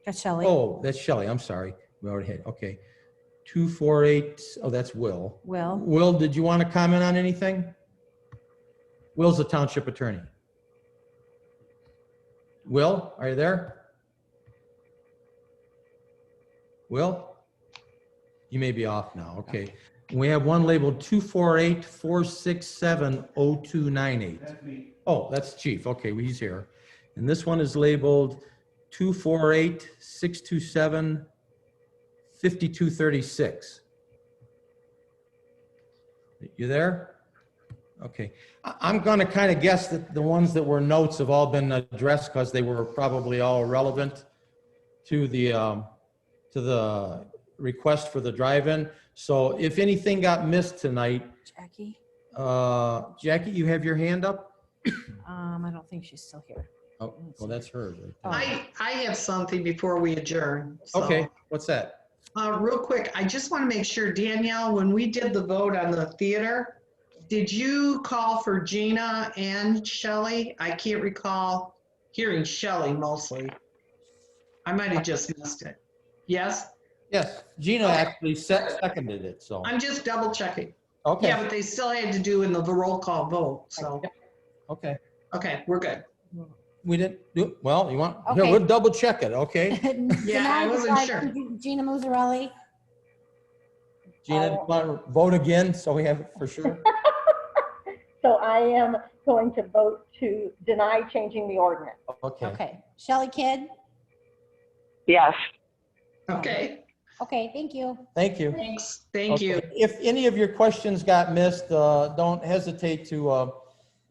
That's Shelley. Oh, that's Shelley. I'm sorry. We already had, okay. 248, oh, that's Will. Will. Will, did you want to comment on anything? Will's the township attorney. Will, are you there? Will? You may be off now, okay. We have one labeled 248-467-0298. Oh, that's Chief, okay, well, he's here. And this one is labeled 248-627-5236. You there? Okay. I'm going to kind of guess that the ones that were notes have all been addressed because they were probably all relevant to the request for the drive-in. So if anything got missed tonight, Jackie? Jackie, you have your hand up? I don't think she's still here. Oh, well, that's hers. I have something before we adjourn. So, Okay, what's that? real quick, I just want to make sure, Danielle, when we did the vote on the theater, did you call for Gina and Shelley? I can't recall hearing Shelley mostly. I might have just missed it. Yes? Yes, Gina actually seconded it, so. I'm just double checking. Okay. Yeah, but they still had to do in the roll call vote, so. Okay. Okay, we're good. We didn't do, well, you want, Okay. here, we'll double check it, okay? Yeah, I wasn't sure. Gina Musarelli. Gina, do you want to vote again, so we have it for sure? So I am going to vote to deny changing the ordinance. Okay. Okay. Shelley Kidd. Yes. Okay, Okay, thank you. Thank you. thanks. Thank you. Okay. If any of your questions got missed, don't hesitate to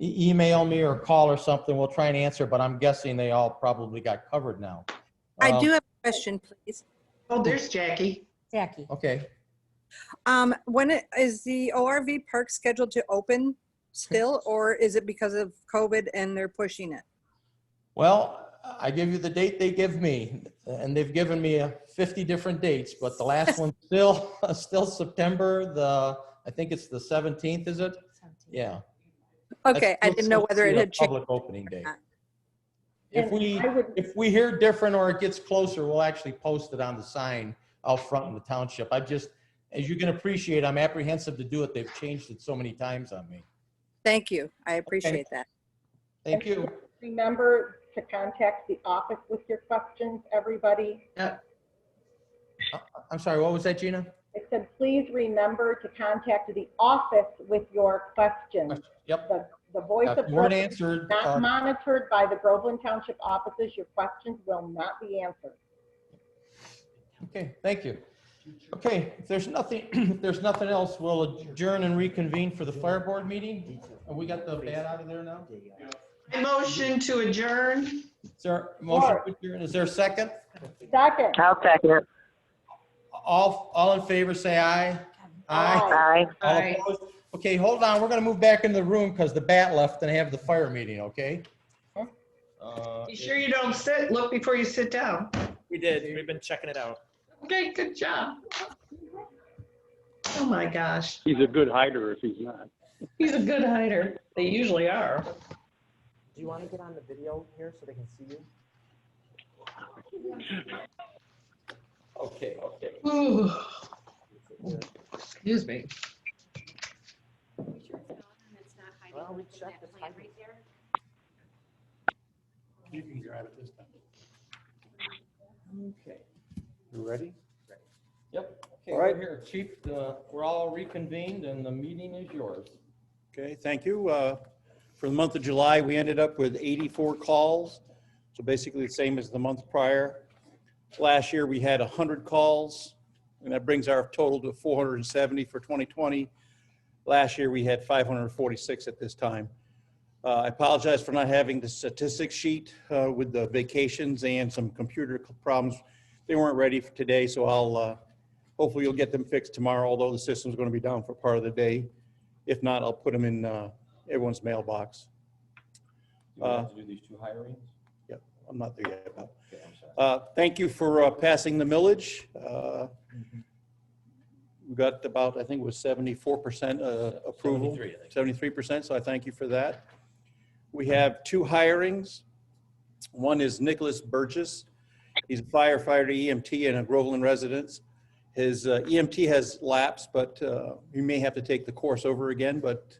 email me or call or something. We'll try and answer, but I'm guessing they all probably got covered now. I do have a question, please. Oh, there's Jackie. Jackie. Okay. Is the ORV park scheduled to open still, or is it because of COVID and they're pushing it? Well, I give you the date they give me, and they've given me 50 different dates, but the last one's still September, I think it's the 17th, is it? 17th. Yeah. Okay, I That's didn't know whether it had changed. Public opening date. And If we hear different or it gets closer, we'll actually post it on the sign out front in the township. As you can appreciate, I'm apprehensive to do it. They've changed it so many times on me. Thank you. I appreciate that. Thank you. Remember to contact the office with your questions, everybody. I'm sorry, what was that, Gina? It said, please remember to contact the office with your questions. Yep. The voice of Weren't Groveland answered. is not monitored by the Groveland Township offices. Your questions will not be answered. Okay, thank you. Okay, if there's nothing else, we'll adjourn and reconvene for the fire board meeting. And we got the bat out of there now? I motion to adjourn. Is there a motion to adjourn? Is there a second? Second. I'll second it. All in favor, say aye. Aye. All opposed? Okay, hold on. We're gonna move back into the room because the bat left and have the fire meeting, okay? You sure you don't look before you sit down? We did. We've been checking it out. Okay, good job. Oh my gosh. He's a good hider if he's not. He's a good hider. They usually are. Do you want to get on the video here so they can see you? Okay. Ooh. Excuse me. Well, we checked the time. You can grab it this time. Okay. You ready? Yep. Okay, All right. we're here. Chief, we're all reconvened and the meeting is yours. Okay, thank you. For the month of July, we ended up with 84 calls. So basically the same as the month prior. Last year, we had 100 calls, and that brings our total to 470 for 2020. Last year, we had 546 at this time. I apologize for not having the statistics sheet with the vacations and some computer problems. They weren't ready for today, so I'll hopefully you'll get them fixed tomorrow, although the system's going to be down for part of the day. If not, I'll put them in everyone's mailbox. Do we have to do these two hirings? Yep, I'm not there yet. No. Okay, I'm sorry. Thank you for passing the millage. We got about, I think it was 74% approval. 73, I think. 73%, so I thank you for that. We have two hirings. One is Nicholas Burgess. He's a firefighter EMT and a Groveland resident. His EMT has lapsed, but he may have to take the course over again, but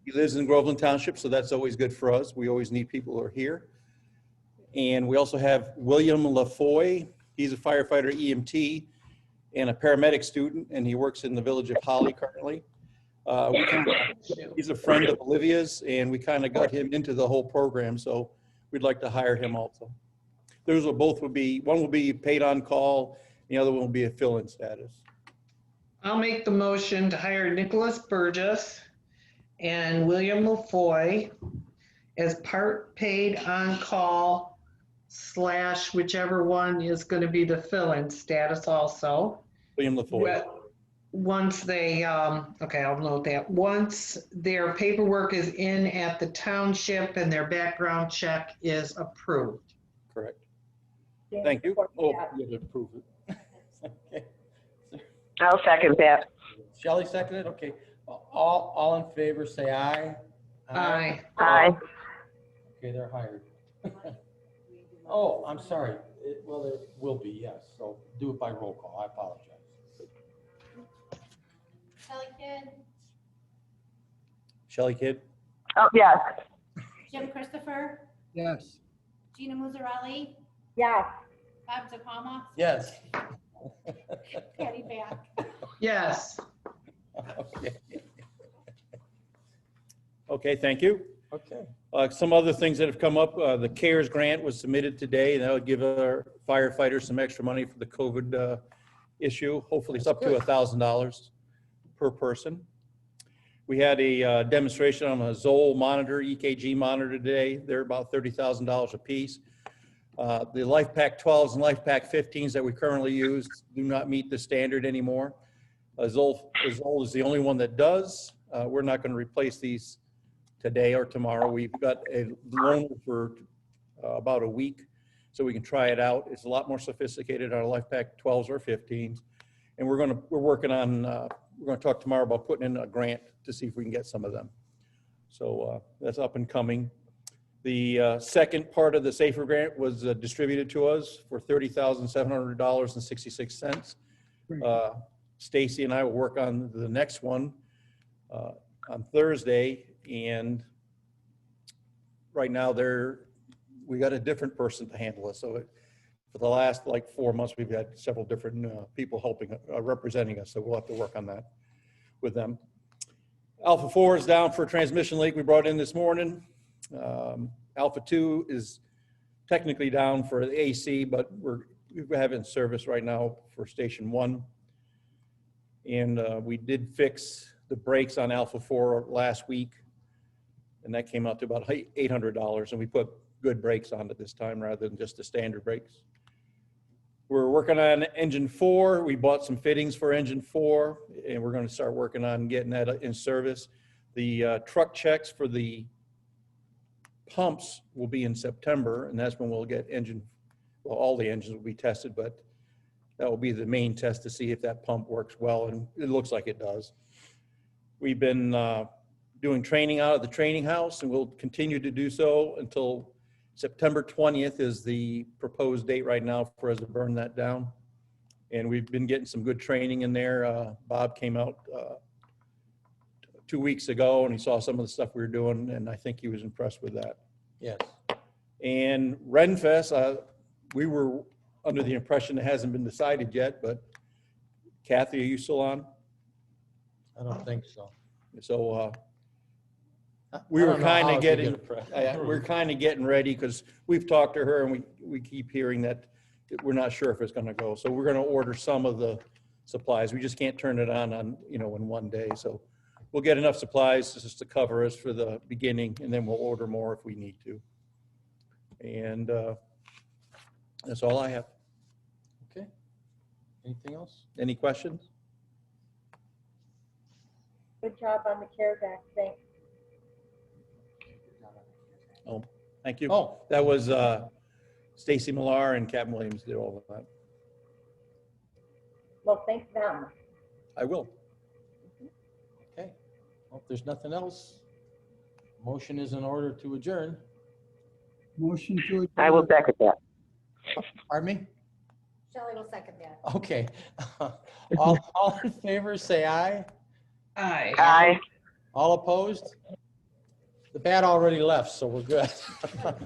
he lives in Groveland Township, so that's always good for us. We always need people who are here. And we also have William LaFoy. He's a firefighter EMT and a paramedic student, and he works in the village of Holly currently. He's a friend of Olivia's, and we kind of got him into the whole program, so we'd like to hire him also. Those will both will be, one will be paid on call, the other one will be a fill-in status. I'll make the motion to hire Nicholas Burgess and William LaFoy as part paid on call / whichever one is going to be the fill-in status also. William LaFoy. Once they, okay, I'll note that. Once their paperwork is in at the township and their background check is approved. Correct. Thank you. Oh, you have to approve it. Okay. I'll second that. Shelley seconded? Okay. All in favor, say aye. Aye. Aye. Okay, they're hired. Oh, I'm sorry. Well, it will be, yes. So do it by roll call. I apologize. Shelley Kidd, Shelley Kidd? Oh, yes. Jim Christopher, Yes. Gina Musarelli, Yes. Bob DePalma, Yes. Patty Back. Yes. Okay. Okay, thank you. Okay. Some other things that have come up, the CARES grant was submitted today, and that would give our firefighters some extra money for the COVID issue. Hopefully it's up to $1,000 per person. We had a demonstration on a Zoll monitor, EKG monitor today. They're about $30,000 a piece. The LifePak 12s and LifePak 15s that we currently use do not meet the standard anymore. Zoll is the only one that does. We're not going to replace these today or tomorrow. We've got a loan for about a week so we can try it out. It's a lot more sophisticated on our LifePak 12s or 15s. And we're working on, we're going to talk tomorrow about putting in a grant to see if we can get some of them. So that's up and coming. The second part of the SAFER grant was distributed to us for $30,700.66. Stacy and I will work on the next one on Thursday, and right now we got a different person to handle it. So for the last like 4 months, we've had several different people helping, representing us. So we'll have to work on that with them. Alpha 4 is down for a transmission leak we brought in this morning. Alpha 2 is technically down for the AC, but we have it in service right now for station 1. And we did fix the brakes on Alpha 4 last week, and that came out to about $800, and we put good brakes on it this time rather than just the standard brakes. We're working on engine 4. We bought some fittings for engine 4, and we're going to start working on getting that in service. The truck checks for the pumps will be in September, and that's when we'll get all the engines will be tested, but that will be the main test to see if that pump works well, and it looks like it does. We've been doing training out of the training house, and we'll continue to do so until September 20th is the proposed date right now for us to burn that down. And we've been getting some good training in there. Bob came out 2 weeks ago and he saw some of the stuff we were doing, and I think he was impressed with that. Yes. And Renfest, we were under the impression it hasn't been decided yet, but Kathy, are you still on? I don't think so. So I we don't were know kind how of she did getting, it, Fred. we're kind of getting ready because we've talked to her and we keep hearing that we're not sure if it's going to go. So we're going to order some of the supplies. We just can't turn it on, you know, in one day. So we'll get enough supplies just to cover us for the beginning, and then we'll order more if we need to. And that's all I have. Okay. Anything else? Any questions? Good job on the CARES Act, thanks. Oh, thank you. Oh. That was Stacy Millar and Captain Williams did all of that. Well, thank them. I will. Okay. Well, if there's nothing else, motion is in order to adjourn. Motion to adjourn. I will second that. Pardon me? Shelley will second that. Okay. All in favor, say aye. Aye. Aye. All opposed? The bat already left, so we're good.